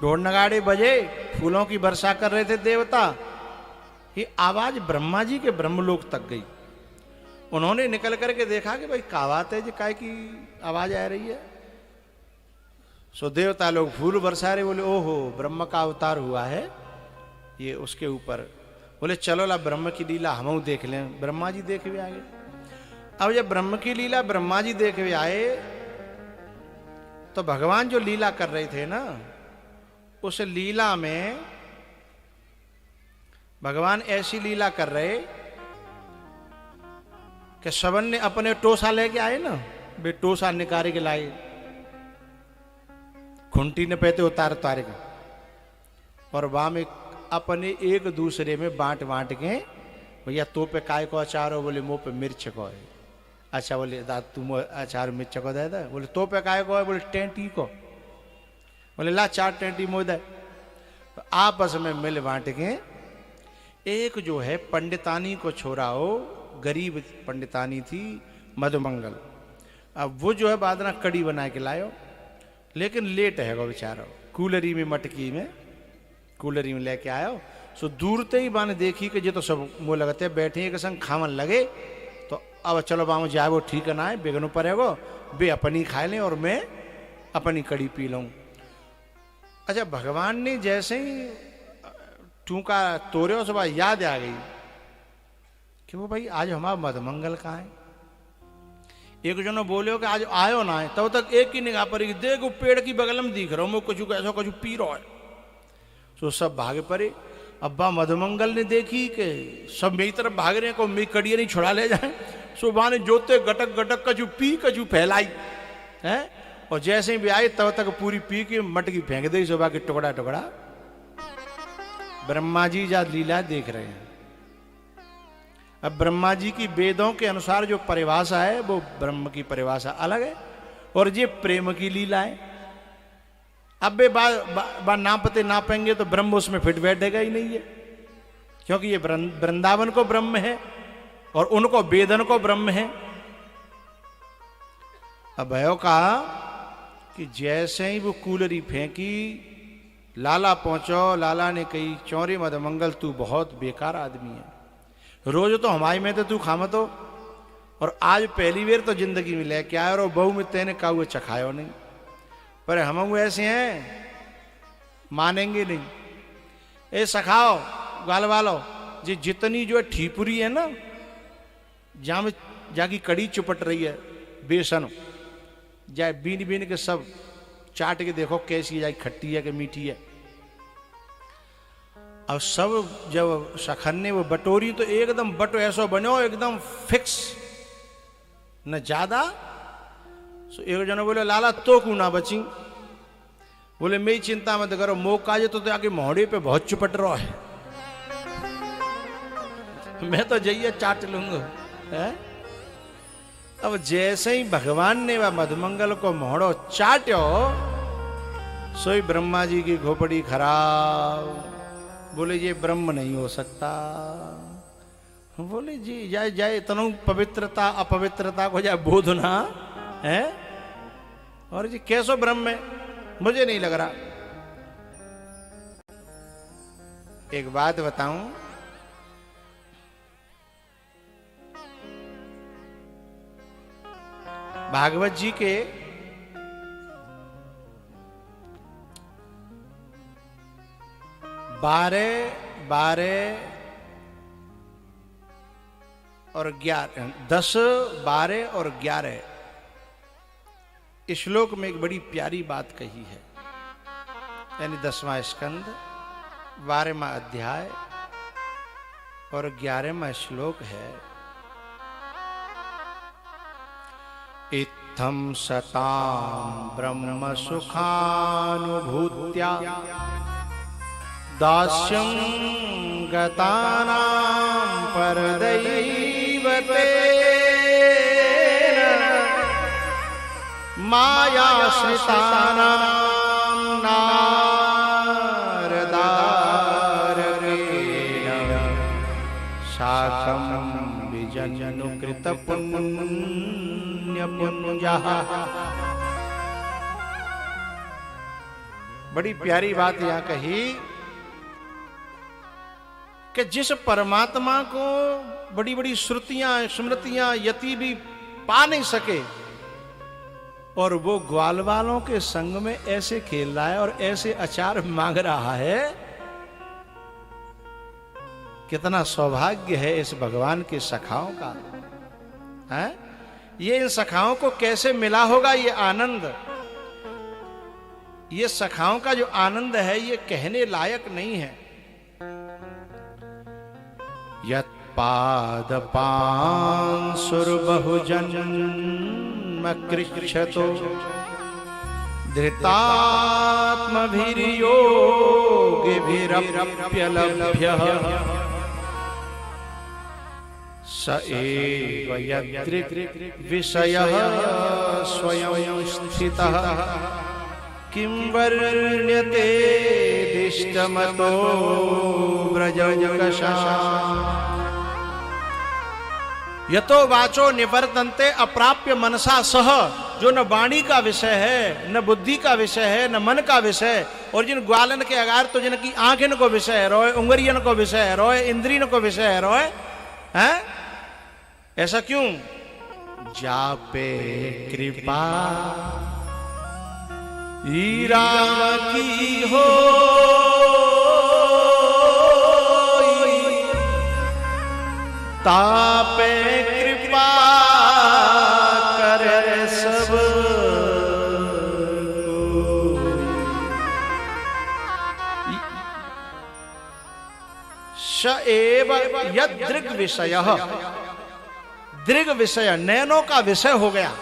ढोल नगाड़े बजे, फूलों की वर्षा कर रहे थे देवता। ये आवाज ब्रह्मा जी के ब्रह्मलोक तक गई। उन्होंने निकल करके देखा कि भाई क्या बात है, जी काय की आवाज आ रही है। सो देवता लोग फूल बरसा रहे। बोले ओहो ब्रह्म का अवतार हुआ है ये उसके ऊपर। बोले चलो ला ब्रह्म की लीला हम देख लें। ब्रह्मा जी देख भी आए। अब जब ब्रह्म की लीला ब्रह्मा जी देख भी आए, तो भगवान जो लीला कर रहे थे ना, उस लीला में भगवान ऐसी लीला कर रहे कि सवन ने अपने टोसा लेके आए ना, बे टोसा निकारे के लाए, खुंटी ने पहते उतार के, और वहां में अपने एक दूसरे में बांट बांट के, भैया तो पे काय को अचार हो, बोले मुंह पे मिर्च को है। अच्छा बोले दा तुम अचार मिर्च को दे दे। बोले तो पे काय को है, बोले टेंटी को। बोले ला 4 टेंटी मोह दे। तो आपस में मिल बांट के एक जो है पंडितानी को छोड़ा हो, गरीब पंडितानी थी मधुमंगल। अब वो जो है बादना कड़ी बना के लायो, लेकिन लेट है वो बेचारा। कूलरी में मटकी में कूलरी में लेके आयो। सो दूरते ही बाने देखी कि ये तो सब मुँह लगते बैठे के संग खावन लगे। तो अब चलो बामू जाए वो ठीक ना है, बेगनों पर है वो, बे अपनी खाए लें और मैं अपनी कड़ी पी लूँ। अच्छा भगवान ने जैसे ही टूका तोड़े, उस बार याद आ गई कि वो भाई आज हमारा मधुमंगल कहाँ है। एक जनो बोले कि आज आयो ना है, तब तक एक ही निगाह पर देख वो पेड़ की बगल में दिख रहा हूँ, कुछ ऐसा कुछ पी रहा है। तो सब भागे पड़े। अब्बा मधुमंगल ने देखी कि सब मेरी तरफ भाग रहे हैं, को मेरी कड़िया नहीं छुड़ा ले जाए। सुबह ने जोते गटक गटक कचू पी कचू फैलाई है, और जैसे ही भी आई तब तक पूरी पी के मटकी फेंक दी सुबह के टुकड़ा टुकड़ा। ब्रह्मा जी जा लीला देख रहे हैं। अब ब्रह्मा जी की वेदों के अनुसार जो परिभाषा है वो ब्रह्म की परिभाषा अलग है, और ये प्रेम की लीला है। अब बे नापते नापेंगे तो ब्रह्म उसमें फिट बैठेगा ही नहीं है, क्योंकि ये वृंदावन को ब्रह्म है और उनको वेदन को ब्रह्म है। अब भयो कहा कि जैसे ही वो कूलरी फेंकी, लाला पहुंचो। लाला ने कही चौरे मधुमंगल तू बहुत बेकार आदमी है, रोज तो हमारे में तो तू खामत हो, और आज पहली बार तो जिंदगी में लेके आया, और बहू में तेने काऊ चखायो नहीं। पर हम ऐसे हैं मानेंगे नहीं। ए सखाओ गाल वालो जी, जितनी जो है ठीपुरी है ना, जहाँ में जाकी कड़ी चुपट रही है बेसन, जाए बीन बीन के सब चाट के देखो कैसी जाए, खट्टी है कि मीठी है। अब सब जब सखन्ने वो बटोरी तो एकदम बटो ऐसा बनो एकदम फिक्स न ज्यादा। सो एक जनो बोले लाला तो क्यों ना बची। बोले मेरी चिंता मत करो, मौका जे तो आके मोहड़े पे बहुत चुपट रहा है, मैं तो जाइए चाट लूंगा है। अब जैसे ही भगवान ने वह मधुमंगल को मोहड़ो चाट्यो, सोई ब्रह्मा जी की खोपड़ी खराब। बोले ये ब्रह्म नहीं हो सकता। बोले जी जाए जाए तनु पवित्रता अपवित्रता को जाए बोध ना है। और जी कैसो ब्रह्म है, मुझे नहीं लग रहा। एक बात बताऊं, भागवत जी के 12 और 11, 10, 12 और 11 श्लोक में एक बड़ी प्यारी बात कही है। यानी 10वां स्कंद, 12वां अध्याय और 11वां श्लोक है। इत्थं सतां ब्रह्म सुखानुभूत्या दास्यं गतानां परदैवतेन मायाश्रितानां नारदारेण साकं विजनुकृतपुण्यपुञ्जः। बड़ी प्यारी बात यहां कही कि जिस परमात्मा को बड़ी बड़ी श्रुतियां स्मृतियां यति भी पा नहीं सके, और वो ग्वाल वालों के संग में ऐसे खेल रहा है और ऐसे अचार मांग रहा है। कितना सौभाग्य है इस भगवान के सखाओं का है। ये इन सखाओं को कैसे मिला होगा ये आनंद। ये सखाओं का जो आनंद है ये कहने लायक नहीं है। यत्पादपांसुर्बहुजन्म कृच्छतो धृतात्मभिर्योगिभिरप्यलभ्यः स एव यदृग्विषयः स्वयं स्थितः किं वर्ण्यते दिष्टमतो व्रजौकशा। यतो वाचो निवर्तन्ते अप्राप्य मनसा सह। जो न वाणी का विषय है, न बुद्धि का विषय है, न मन का विषय, और जिन ग्वालन के अगार तो जिनकी आंखिन को विषय है रोए, उंगरियन को विषय है रोए, इंद्रियन को विषय है रोए हैं। ऐसा क्यों? जापे कृपा राम की हो तापे कृपा करे सब। स एव यदृग विषयः। दृग विषय नैनों का विषय हो गया,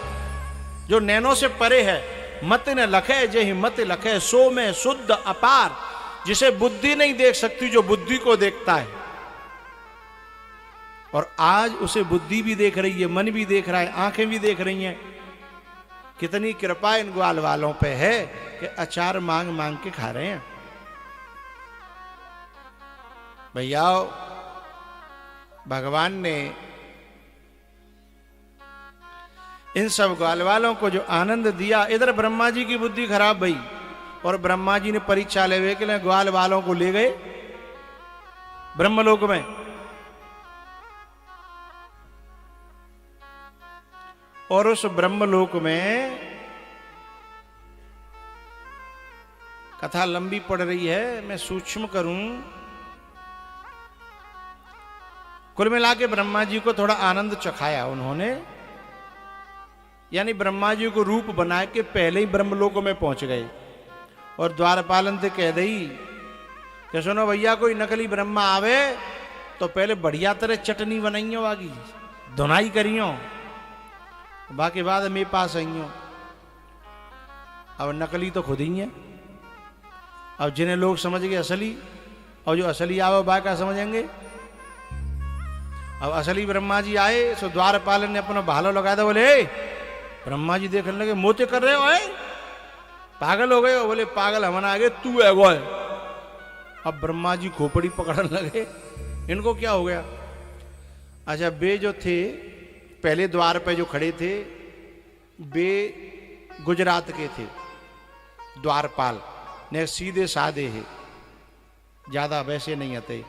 जो नैनों से परे है। मत न लखे जेहि मत लखे, सो में शुद्ध अपार। जिसे बुद्धि नहीं देख सकती, जो बुद्धि को देखता है। और आज उसे बुद्धि भी देख रही है, मन भी देख रहा है, आंखें भी देख रही हैं। कितनी कृपा इन ग्वाल वालों पे है कि अचार मांग मांग के खा रहे हैं। भैया भगवान ने इन सब ग्वाल वालों को जो आनंद दिया, इधर ब्रह्मा जी की बुद्धि खराब भई, और ब्रह्मा जी ने परीक्षा लेवे के लिए ग्वाल वालों को ले गए ब्रह्मलोक में। और उस ब्रह्मलोक में कथा लंबी पड़ रही है, मैं सूक्ष्म करूं। कुल मिला के ब्रह्मा जी को थोड़ा आनंद चखाया उन्होंने। यानी ब्रह्मा जी को रूप बना के पहले ही ब्रह्मलोक में पहुंच गए, और द्वारपालन से कह दी कि सुनो भैया, कोई नकली ब्रह्मा आवे तो पहले बढ़िया तरह चटनी बनाइयो, आगी धुनाई करियो, बाकी बाद मेरे पास आइयो। अब नकली तो खुद ही है। अब जिन्हें लोग समझ गए असली, और जो असली आवे बाका समझेंगे। अब असली ब्रह्मा जी आए तो द्वारपालन ने अपना भालो लगाया था, बोले ब्रह्मा जी देखने लगे, मोते कर रहे हो पागल हो गए? बोले पागल हमन आ गए, तू है वो है। अब ब्रह्मा जी खोपड़ी पकड़ने लगे, इनको क्या हो गया? अच्छा, वे जो थे पहले द्वार पे जो खड़े थे, वे गुजरात के थे, द्वारपाल ने, सीधे साधे है, ज्यादा वैसे नहीं आते।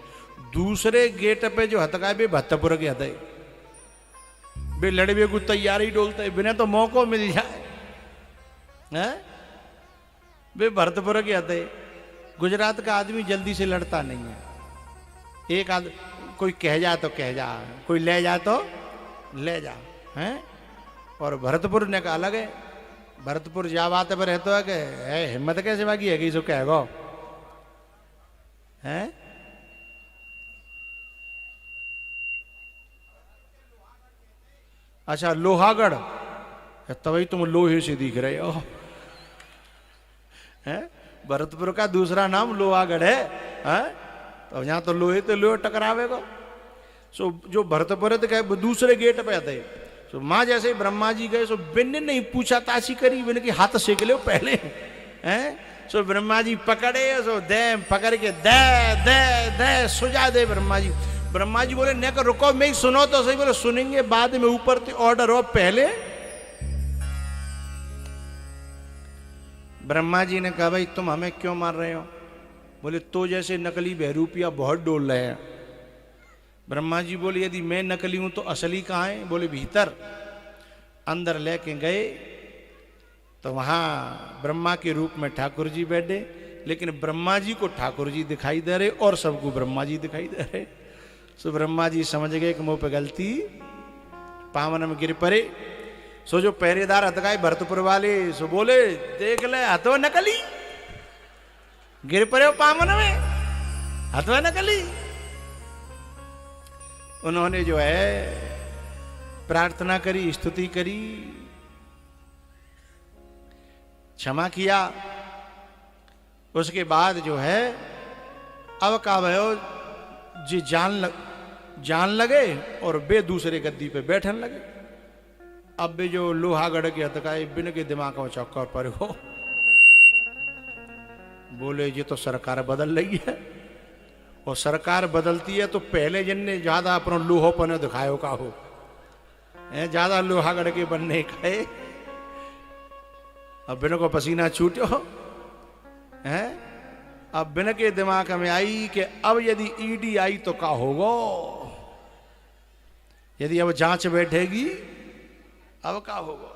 दूसरे गेट पे जो हतका वे भत्तपुर के हते, वे लड़वे को तैयारी डोलते बिना तो मौको मिल जाए हैं? वे भरतपुर के हते। गुजरात का आदमी जल्दी से लड़ता नहीं है। एक आदमी कोई कह जा तो कह जा, कोई ले जा तो ले जा हैं। और भरतपुर ने का अलग है। भरतपुर जा बात पर रहता है कि हिम्मत कैसे बाकी है कि सो कहेगो हैं। अच्छा, लोहागढ़, तभी तुम लोहे से दिख रहे हो हैं। भरतपुर का दूसरा नाम लोहागढ़ है हैं? तो यहाँ तो लोहे टकरावेगा। सो जो भरतपुर गए दूसरे गेट पे आते। सो माँ जैसे ब्रह्मा जी गए, सो बिन ने नहीं पूछा ताशी करी, बिन के हाथ सेक लो पहले हैं। सो ब्रह्मा जी पकड़े, सो दे पकड़ के दे दे दे सुझा दे ब्रह्मा जी। ब्रह्मा जी बोले ने रुको, मैं सुनो तो सही। बोले सुनेंगे बाद में, ऊपर से ऑर्डर हो पहले। ब्रह्मा जी ने कहा भाई तुम हमें क्यों मार रहे हो? बोले तो जैसे नकली बहरूपिया बहुत डोल रहे हैं। ब्रह्मा जी बोले यदि मैं नकली हूं तो असली कहाँ है? बोले भीतर। अंदर लेके गए तो वहां ब्रह्मा के रूप में ठाकुर जी बैठे, लेकिन ब्रह्मा जी को ठाकुर जी दिखाई दे रहे और सबको ब्रह्मा जी दिखाई दे रहे। सो ब्रह्मा जी समझ गए कि मुंह पे गलती, पावन में गिर पड़े। सो जो पहरेदार हतकाए भरतपुर वाले, सो बोले देख ले हथवा नकली, गिर पड़े हो पावन में, हथवा नकली। उन्होंने जो है प्रार्थना करी, स्तुति करी, क्षमा किया। उसके बाद जो है अब का भयो जी जान लगे और बे दूसरे गद्दी पे बैठन लगे। अब बे जो लोहागढ़ के हतकाए बिन के दिमाग में चौका पर हो, बोले ये तो सरकार बदल रही है, और सरकार बदलती है तो पहले जिनने ज्यादा अपना लोहोपन दिखायो का हो, ज्यादा लोहागढ़ के बनने का है। अब बिन को पसीना छूटो है। अब बिन के दिमाग में आई कि अब यदि ईडी आई तो क्या होगा, यदि अब जांच बैठेगी अब क्या होगा।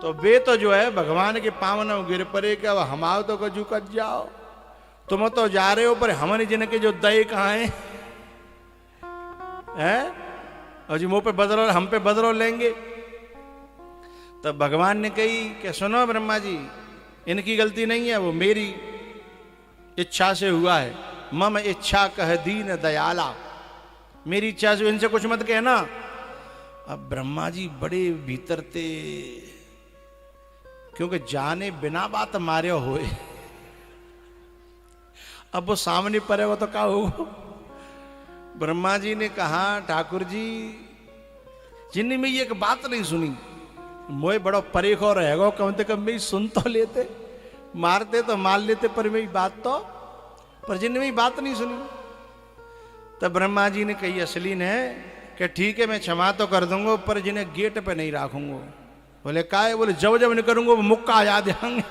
तो वे तो जो है भगवान के पावन गिर पड़े कि अब हम आओ तो कजू कट जाओ, तुम तो जा रहे हो पर हमने जिनके जो दए कहाँ हैं और जी मुंह पे बदलो, हम पे बदलो लेंगे। तब भगवान ने कही कि सुनो ब्रह्मा जी, इनकी गलती नहीं है, वो मेरी इच्छा से हुआ है। मम इच्छा कह दीन दयाला, मेरी इच्छा से, इनसे कुछ मत कहना। अब ब्रह्मा जी बड़े भीतर थे, क्योंकि जाने बिना बात मारे होए। अब वो सामने पड़ेगा तो क्या हो। ब्रह्मा जी ने कहा ठाकुर जी, जिन्हें में एक बात नहीं सुनी, मोए बड़ा परेखो रहेगा, कम से कम मैं सुन तो लेते, मारते तो मार लेते, पर मेरी बात तो, पर जिन्हें मेरी बात नहीं सुनी। तब ब्रह्मा जी ने कही असली ने कि ठीक है मैं क्षमा तो कर दूंगा, पर जिन्हें गेट पे नहीं रखूंगा। बोले का है? बोले जब जब नहीं करूंगा वो मुक्का आ जा देंगे,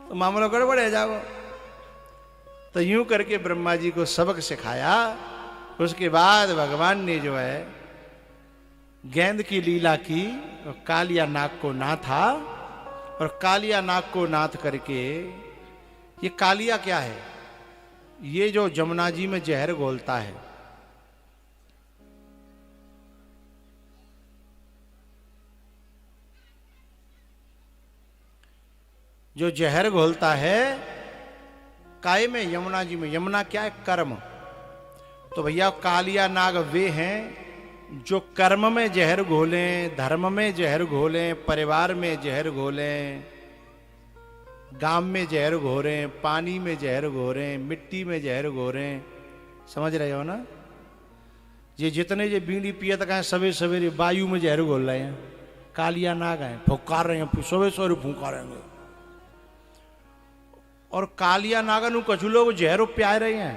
तो मामला गड़बड़ है जाओ। तो यूं करके ब्रह्मा जी को सबक सिखाया। उसके बाद भगवान ने जो है गेंद की लीला की, और कालिया नाग को नाथा, और कालिया नाग को नाथ करके, ये कालिया क्या है? ये जो जमुना जी में जहर घोलता है, जो जहर घोलता है काय में? यमुना जी में। यमुना क्या है? कर्म। तो भैया कालिया नाग वे हैं जो कर्म में जहर घोलें, धर्म में जहर घोलें, परिवार में जहर घोलें, गांव में जहर घोरें, पानी में जहर घोरें, मिट्टी में जहर घोरें। समझ रहे हो ना? ये जितने ये बीड़ी पिए तक सवेरे सवेरे वायु में जहर घोल रहे हैं, कालिया नाग हैं, फुकार रहे हैं, सवेरे सवेरे फूका रहेंगे और कालिया नागन कछु लोग जहरो प्यार रहे हैं।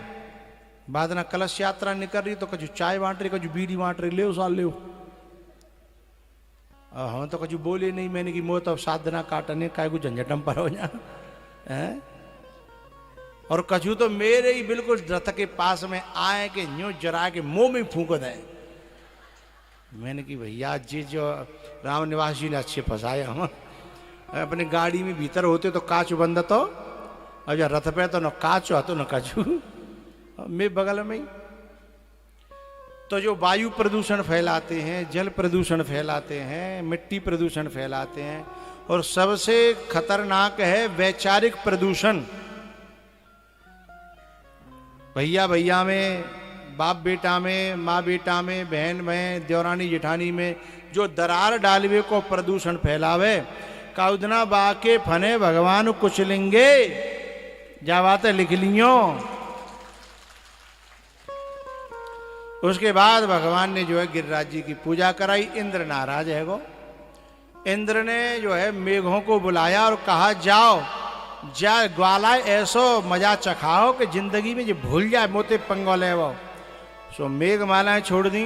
बाद ना कलश यात्रा निकल रही तो कछु चाय बांट रही, कछु बीड़ी बांट रही, ले साल ले। हम तो कछु बोले नहीं, मैंने कि मोह तो साधना काटने का कुछ झंझटम पर हो जा है। और कछु तो मेरे ही बिल्कुल रथ के पास में आए के न्यू जरा के मुंह में फूंक दे। मैंने कि भैया जी जो राम निवास जी ने अच्छे फंसाए हम। अपनी गाड़ी में भीतर होते तो कांच बंद तो, और जब रथ पे तो न कांच हो तो न कछु, मैं बगल में ही। तो जो वायु प्रदूषण फैलाते हैं, जल प्रदूषण फैलाते हैं, मिट्टी प्रदूषण फैलाते हैं, और सबसे खतरनाक है वैचारिक प्रदूषण। भैया भैया में, बाप बेटा में, माँ बेटा में, बहन में, देवरानी जेठानी में जो दरार डालवे को प्रदूषण फैलावे, काउदना बाके फने भगवान कुछ लेंगे, जा बातें लिख लियो। उसके बाद भगवान ने जो है गिरिराज जी की पूजा कराई। इंद्र नाराज है वो। इंद्र ने जो है मेघों को बुलाया और कहा जाओ जा ग्वाला ऐसो मजा चखाओ कि जिंदगी में जो भूल जाए मोते पंगोले वो। सो मेघ मालाएं छोड़ दी।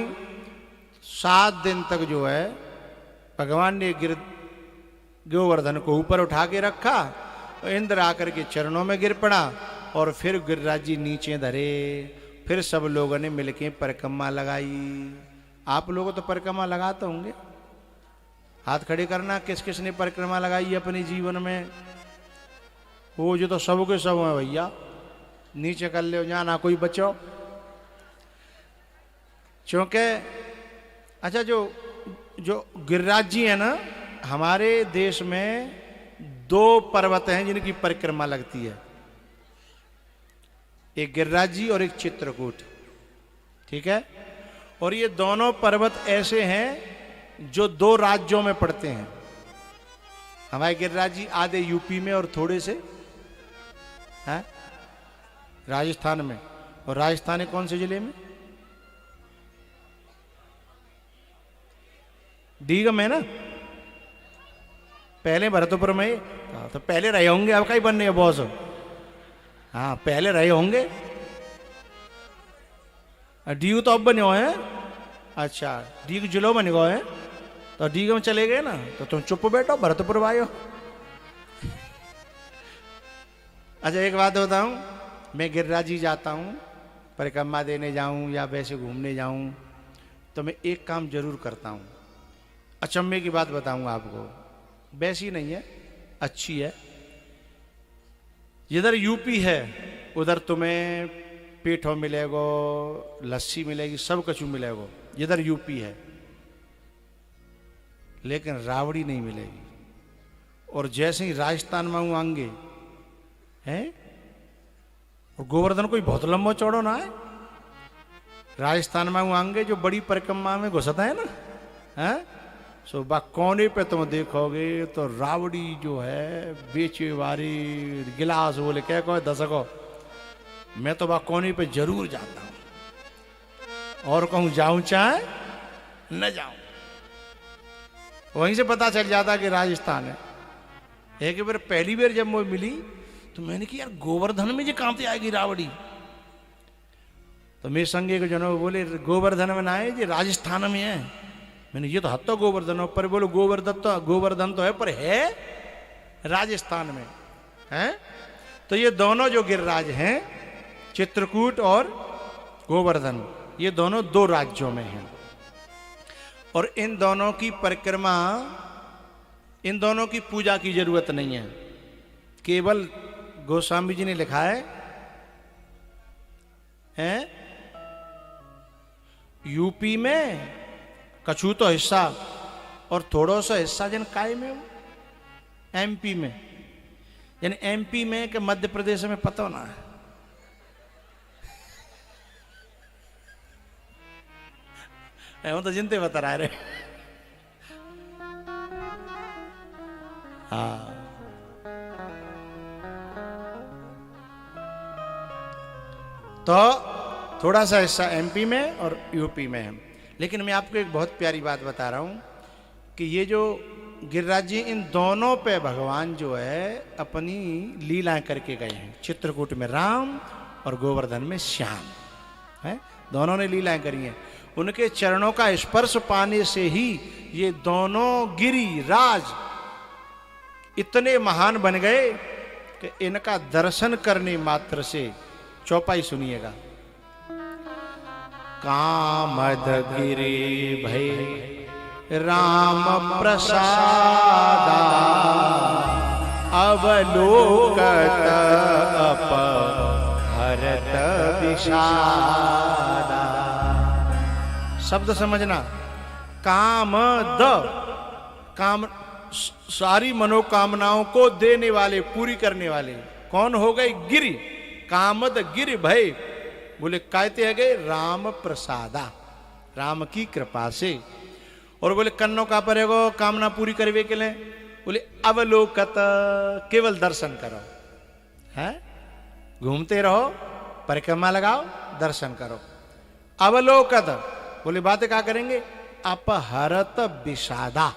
7 दिन तक जो है भगवान ने गोवर्धन को ऊपर उठा के रखा। इंद्र आकर के चरणों में गिर पड़ा और फिर गिरिराज जी नीचे धरे। फिर सब लोगों ने मिलके परिक्रमा लगाई। आप लोगों तो परिक्रमा लगाते होंगे, हाथ खड़े करना किस किस ने परिक्रमा लगाई अपने जीवन में। वो जो तो सब के सब है भैया, नीचे कर ले जाना कोई बचो। क्योंकि अच्छा जो गिरिराज जी है ना, हमारे देश में 2 पर्वत हैं जिनकी परिक्रमा लगती है, एक गिरिराज जी और एक चित्रकूट, ठीक है। और ये दोनों पर्वत ऐसे हैं जो 2 राज्यों में पड़ते हैं। हमारे गिरिराज जी आधे यूपी में और थोड़े से है राजस्थान में। और राजस्थान है कौन से जिले में? डीगम है ना। पहले भरतपुर में, तो पहले रहे होंगे, अब कहीं बनने है बॉस। हाँ पहले रहे होंगे। डीयू तो अब बने हुए हैं। अच्छा डीग जिलो बने गए हैं तो डीग में चले गए ना, तो तुम चुप बैठो, भरतपुर भाइयों। अच्छा एक बात बताऊं, मैं गिरिराज जी जाता हूं, परिक्रमा देने जाऊं या वैसे घूमने जाऊं, तो मैं एक काम जरूर करता हूं। अचंभे की बात बताऊंगा आपको, वैसी नहीं है, अच्छी है। जिधर यूपी है उधर तुम्हें पेठो मिलेगो, लस्सी मिलेगी, सब कछु मिलेगो जिधर यूपी है, लेकिन रावड़ी नहीं मिलेगी। और जैसे ही राजस्थान में आएंगे हैं, और गोवर्धन कोई बहुत लंबा चौड़ो ना है। राजस्थान में आएंगे जो बड़ी परिक्रमा में घुसता है ना, हैं सो बा कोने पे तुम देखोगे तो रावड़ी जो है बेचे वारी गिलास बोले क्या कहो 10 को। मैं तो बा कोने पे जरूर जाता हूं, और कहूं जाऊं चाहे न जाऊं, वहीं से पता चल जाता कि राजस्थान है। एक बार पहली बार जब वो मिली तो मैंने कि यार गोवर्धन में जो कहां से आएगी रावड़ी। तो मेरे संगे को जनों बोले गोवर्धन में ना है, ये राजस्थान में है। मैंने ये तो हद तो गोवर्धन है, पर बोलो गोवर्धन तो है, पर है राजस्थान में है। तो ये दोनों जो गिरिराज हैं, चित्रकूट और गोवर्धन, ये दोनों 2 राज्यों में हैं। और इन दोनों की परिक्रमा, इन दोनों की पूजा की जरूरत नहीं है। केवल गोस्वामी जी ने लिखा है यूपी में कछु तो हिस्सा और थोड़ा सा हिस्सा जन काय में, एमपी में, यानी एमपी में कि मध्य प्रदेश में पता ना है। वो तो जिनते बता रहे। हाँ तो थोड़ा सा हिस्सा एमपी में और यूपी में है। लेकिन मैं आपको एक बहुत प्यारी बात बता रहा हूं कि ये जो गिरिराज जी इन दोनों पे भगवान जो है अपनी लीलाएं करके गए हैं। चित्रकूट में राम और गोवर्धन में श्याम है, दोनों ने लीलाएं करी हैं। उनके चरणों का स्पर्श पाने से ही ये दोनों गिरिराज इतने महान बन गए कि इनका दर्शन करने मात्र से, चौपाई सुनिएगा। कामद गिरि भय राम प्रसादा अवलोकत अपहरत विषादा। शब्द समझना, कामद, काम सारी मनोकामनाओं को देने वाले, पूरी करने वाले कौन हो गए? गिरि। कामद गिरि भय, बोले कहते है गए राम प्रसादा, राम की कृपा से। और बोले कन्नो का परेगो कामना पूरी करवे के लिए, बोले अवलोकत, केवल दर्शन करो, है घूमते रहो, परिक्रमा लगाओ, दर्शन करो। अवलोकत बोले बातें क्या करेंगे? अपहरत विषादा,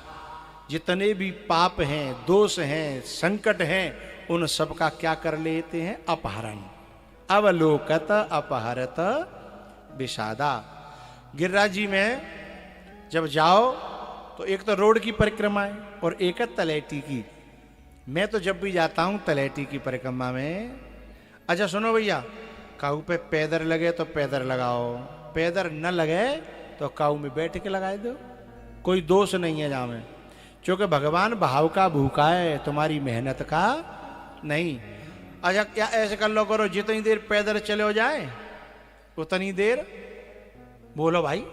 जितने भी पाप हैं, दोष हैं, संकट हैं, उन सब का क्या कर लेते हैं? अपहरण। अवलोकत अपहरत विषादा। गिरिराज जी में जब जाओ तो एक तो रोड की परिक्रमा है और एक है तलैटी की। मैं तो जब भी जाता हूं तलैटी की परिक्रमा में, अच्छा सुनो भैया, काऊ पे पैदर लगे तो पैदर लगाओ, पैदर न लगे तो काऊ में बैठ के लगाए दो, कोई दोष नहीं है जहाँ में, क्योंकि भगवान भाव का भूखा है, तुम्हारी मेहनत का नहीं। अच्छा क्या ऐसे कर लो करो, जितनी देर पैदल चले हो जाए उतनी देर बोलो भाई,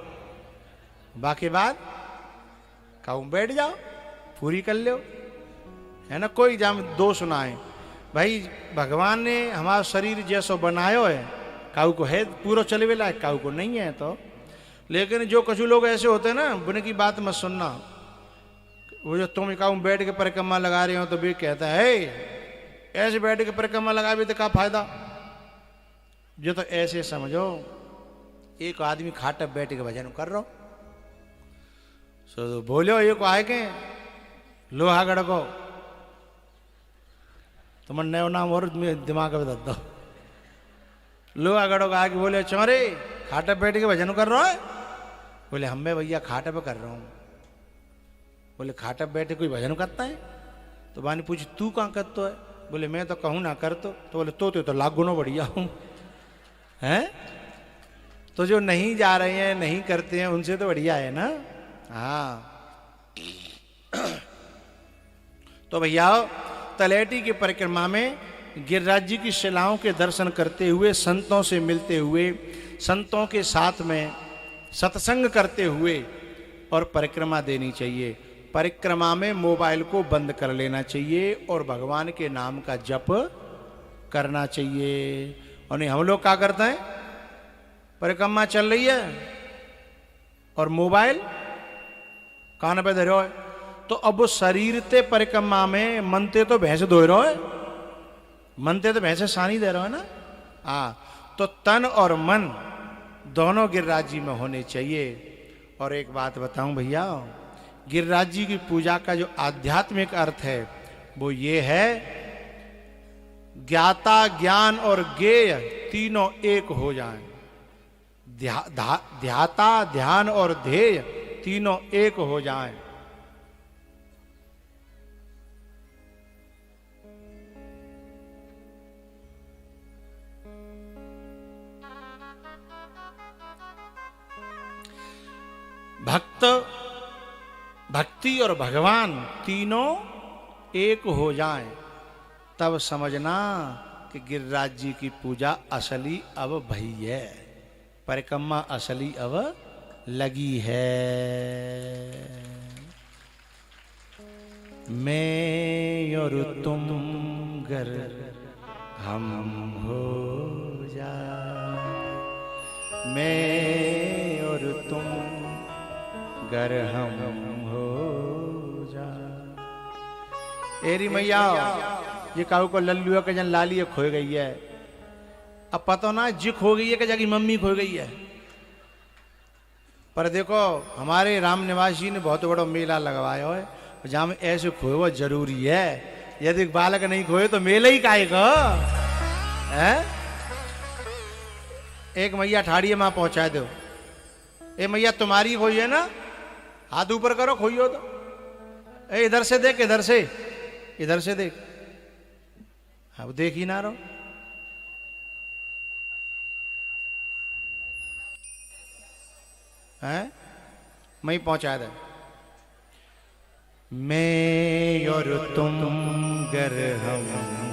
बाकी बात काऊ बैठ जाओ, पूरी कर लो, है ना, कोई जाम दोष ना है भाई। भगवान ने हमारा शरीर जैसो बनायो है, काऊ को है पूरा चले वेला है, काऊ को नहीं है तो। लेकिन जो कुछ लोग ऐसे होते हैं ना, उनकी बात मत सुनना। वो जो तुम काऊ बैठ के परिक्रमा लगा रहे हो तो भी कहता है ऐसे बैठ के परिक्रमा लगा भी तो क्या फायदा। जो तो ऐसे समझो, एक आदमी खाटप बैठ के भजन कर रहा, सो बोलो ये को आए के लोहागढ़ को तुम्हारा नया नाम और दिमाग में दो, लोहागढ़ को आके बोले चौरे खाटप बैठ के भजन कर रहा है? बोले हम मैं भैया खाटप कर रहा हूँ। बोले खाटप बैठे कोई भजन करता है? तो बानी पूछी तू कहाँ करता है? बोले मैं तो कहूँ ना कर तो बोले तो लाख गुना बढ़िया हूँ, हैं? तो जो नहीं जा रहे हैं, नहीं करते हैं, उनसे तो बढ़िया है ना। हाँ तो भैया तलैटी की परिक्रमा में गिरिराज जी की शिलाओं के दर्शन करते हुए, संतों से मिलते हुए, संतों के साथ में सत्संग करते हुए और परिक्रमा देनी चाहिए। परिक्रमा में मोबाइल को बंद कर लेना चाहिए और भगवान के नाम का जप करना चाहिए। और नहीं हम लोग क्या करते हैं, परिक्रमा चल रही है और मोबाइल कान पे धरो है, तो अब शरीर ते परिक्रमा में मनते तो भैंस धो रहो है, मनते तो भैंसे सानी दे रहो है ना। हाँ तो तन और मन दोनों गिरिराज जी में होने चाहिए। और एक बात बताऊं भैया, गिरिराज जी की पूजा का जो आध्यात्मिक अर्थ है वो ये है, ज्ञाता ज्ञान और ज्ञेय तीनों एक हो जाएं। ध्याता ध्यान और ध्येय तीनों एक हो जाएं। भक्त, भक्ति और भगवान तीनों एक हो जाएं, तब समझना कि गिरिराज जी की पूजा असली अब भई है, परिक्रमा असली अब लगी है। मैं और तुम गर हम हो जाए, मैं और तुम गर हम हो जा। एरी मैया ये काऊ को लल्लुआ के जन लाली खो गई है, अब पता ना जी खो गई है कि जाकी मम्मी खो गई है। पर देखो हमारे राम निवास जी ने बहुत बड़ा मेला लगवाया है, जहाँ में ऐसे खोए वो जरूरी है। यदि बालक नहीं खोए तो मेले ही काहे को है। एक मैया ठाड़ी है, मां पहुंचा दो। ए मैया तुम्हारी खोई है ना, हाथ ऊपर करो खोई हो तो। ए इधर से देख, इधर से, इधर से देख। अब देख ही ना रहो। हैं मैं पहुंचा दे। मैं और तुम गर हम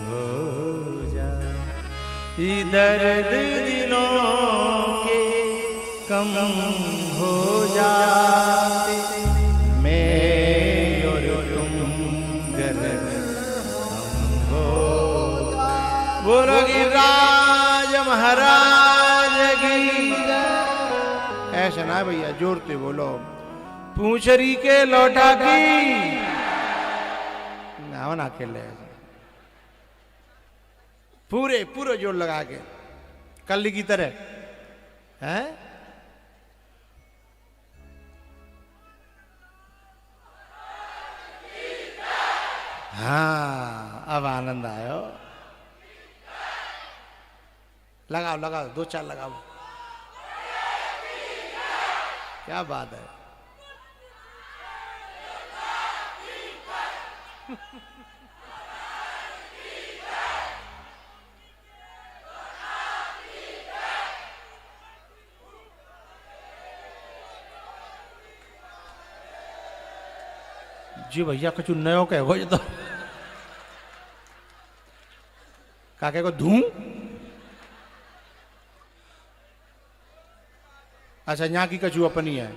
हो जाए, दर्द दिलों के कम हो जाते। मैं और तुम गर हम हो। बोलो गिरिराज महाराज की। ऐसा ना भैया, जोरते बोलो। पूंछरी के लौटा की ना खेले, पूरे पूरे जोर लगा के कल्ली की तरह है। हाँ अब आनंद आयो। लगाओ लगाओ, दो चार लगाओ। क्या बात है। जी भैया कुछ नयो कहो तो काके को धू। अच्छा यहाँ की कचू अपनी है।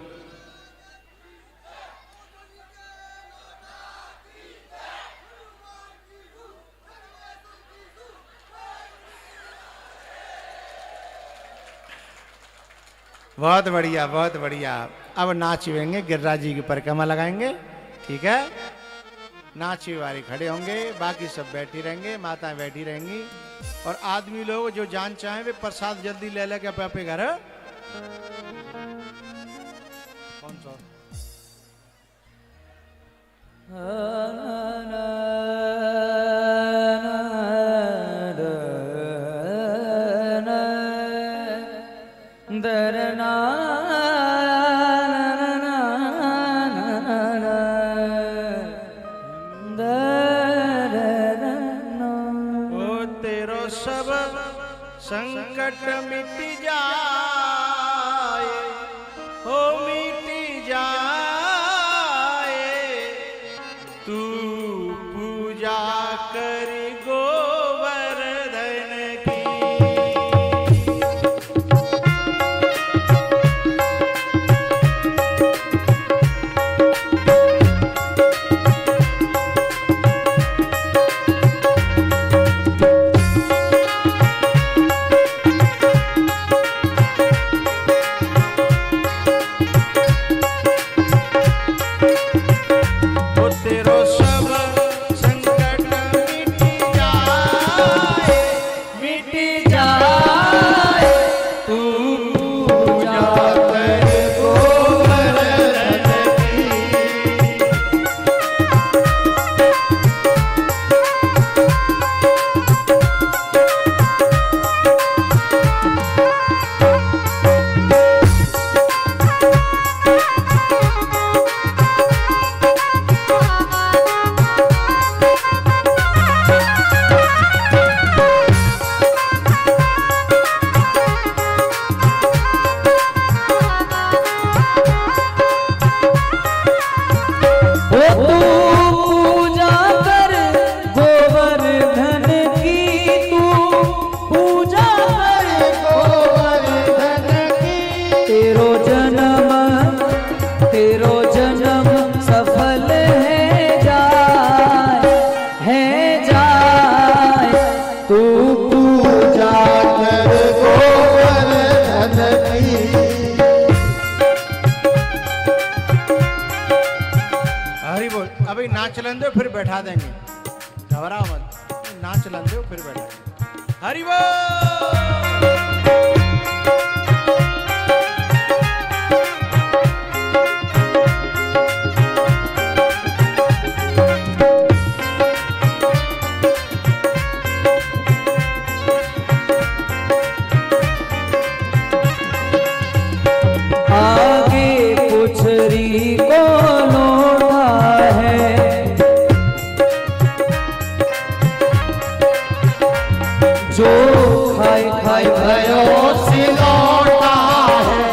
बहुत बढ़िया बहुत बढ़िया। अब नाचेंगे, गिरिराज जी की परिक्रमा लगाएंगे, ठीक है। नाची वाली खड़े होंगे, बाकी सब बैठी रहेंगे, माताएं बैठी रहेंगी। और आदमी लोग जो जान चाहे वे प्रसाद जल्दी ले लेके अपने घर। कौन सा संकट मिट जाए, हो मिट जाए। तू पूजा कर गोवर्धन की। अभी नाच लें दो फिर बैठा देंगे, घबराओ मत। नाच लें दो फिर बैठा देंगे। हरि बोल। जो खाए खाए भयो सिलौटा है।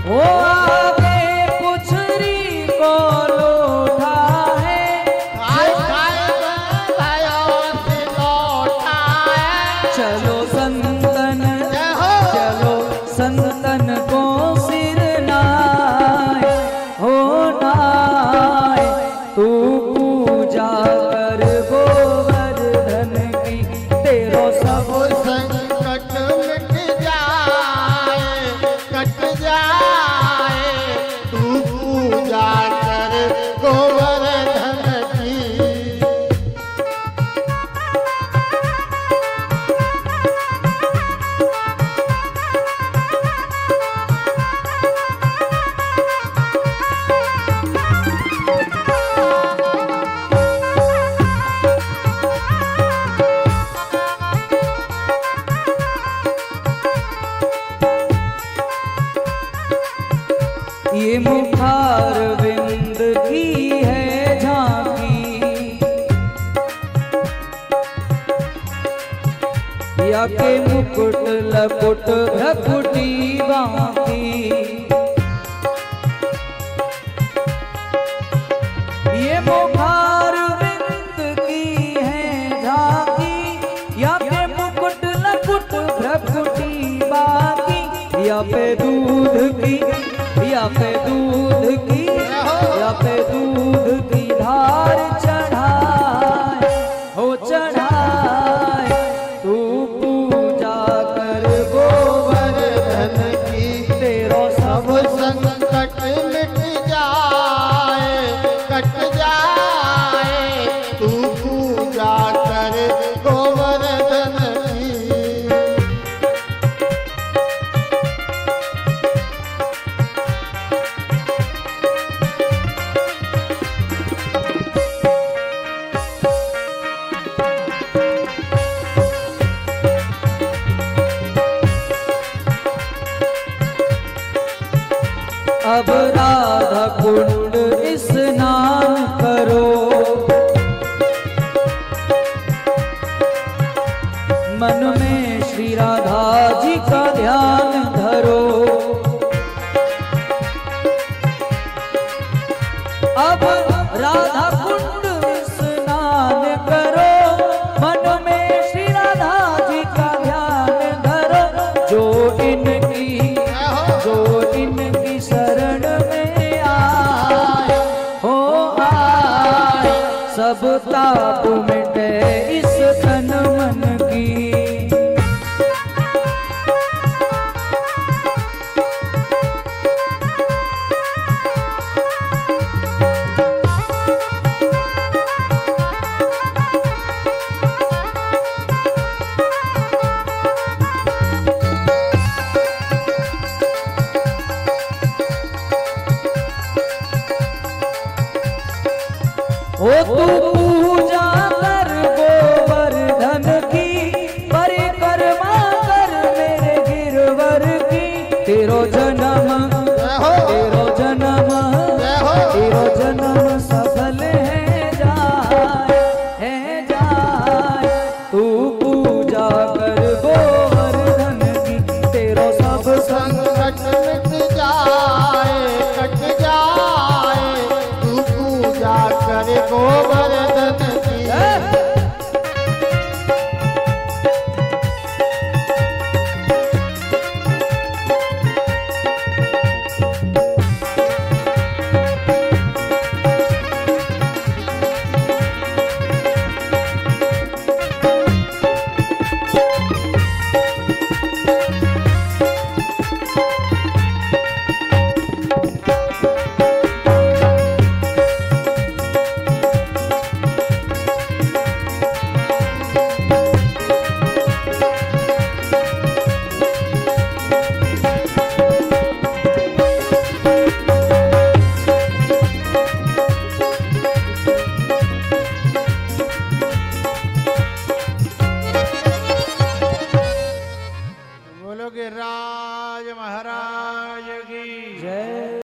वो आगे पुछरी को लोटा है, खाए खाए भयो सिलौटा है। चलो संतन जय हो। चलो संतन को सिर नाय हो नाय, तू पूजा कर गोवर्धन की, तेरो सब संकट मिट जाए, कट जाए, तू पूजा कर गोवर्धन की। ये मुखार विंद की है झांकी, या के मुकुट लकुट भ्रकुटी बांकी। ये मुखार विंद की है झांकी, या के मुकुट लकुट भ्रकुटी बांकी। या पे दूध की, या पे दूध की, या पे दूध की धार चढ़ाए हो चढ़ाए, तू पूजा कर गोवर्धन की, तेरो सब संकट मिट जाए, कट जाए, तू पूजा कर गोवर्धन की। अब राधा कुंड स्नान करो, मन में श्री राधा जी का ध्यान धरो। अब राधा कुंड स्नान करो, मन में श्री राधा जी का ध्यान धरो। जो इनकी शरण में आए हो आए, सब ताप मिटे इस तन मन की। ओ तू पूजा कर गोवर्धन की, परिक्रमा कर मेरे गिरवर की। तेरो जन्म सफल है जाए, तू पूजा कर गोवर्धन की, तेरो सब संकट मिट जाए, कट जाए, तू पूजा कर गोवर्धन की। राज महाराज की जय।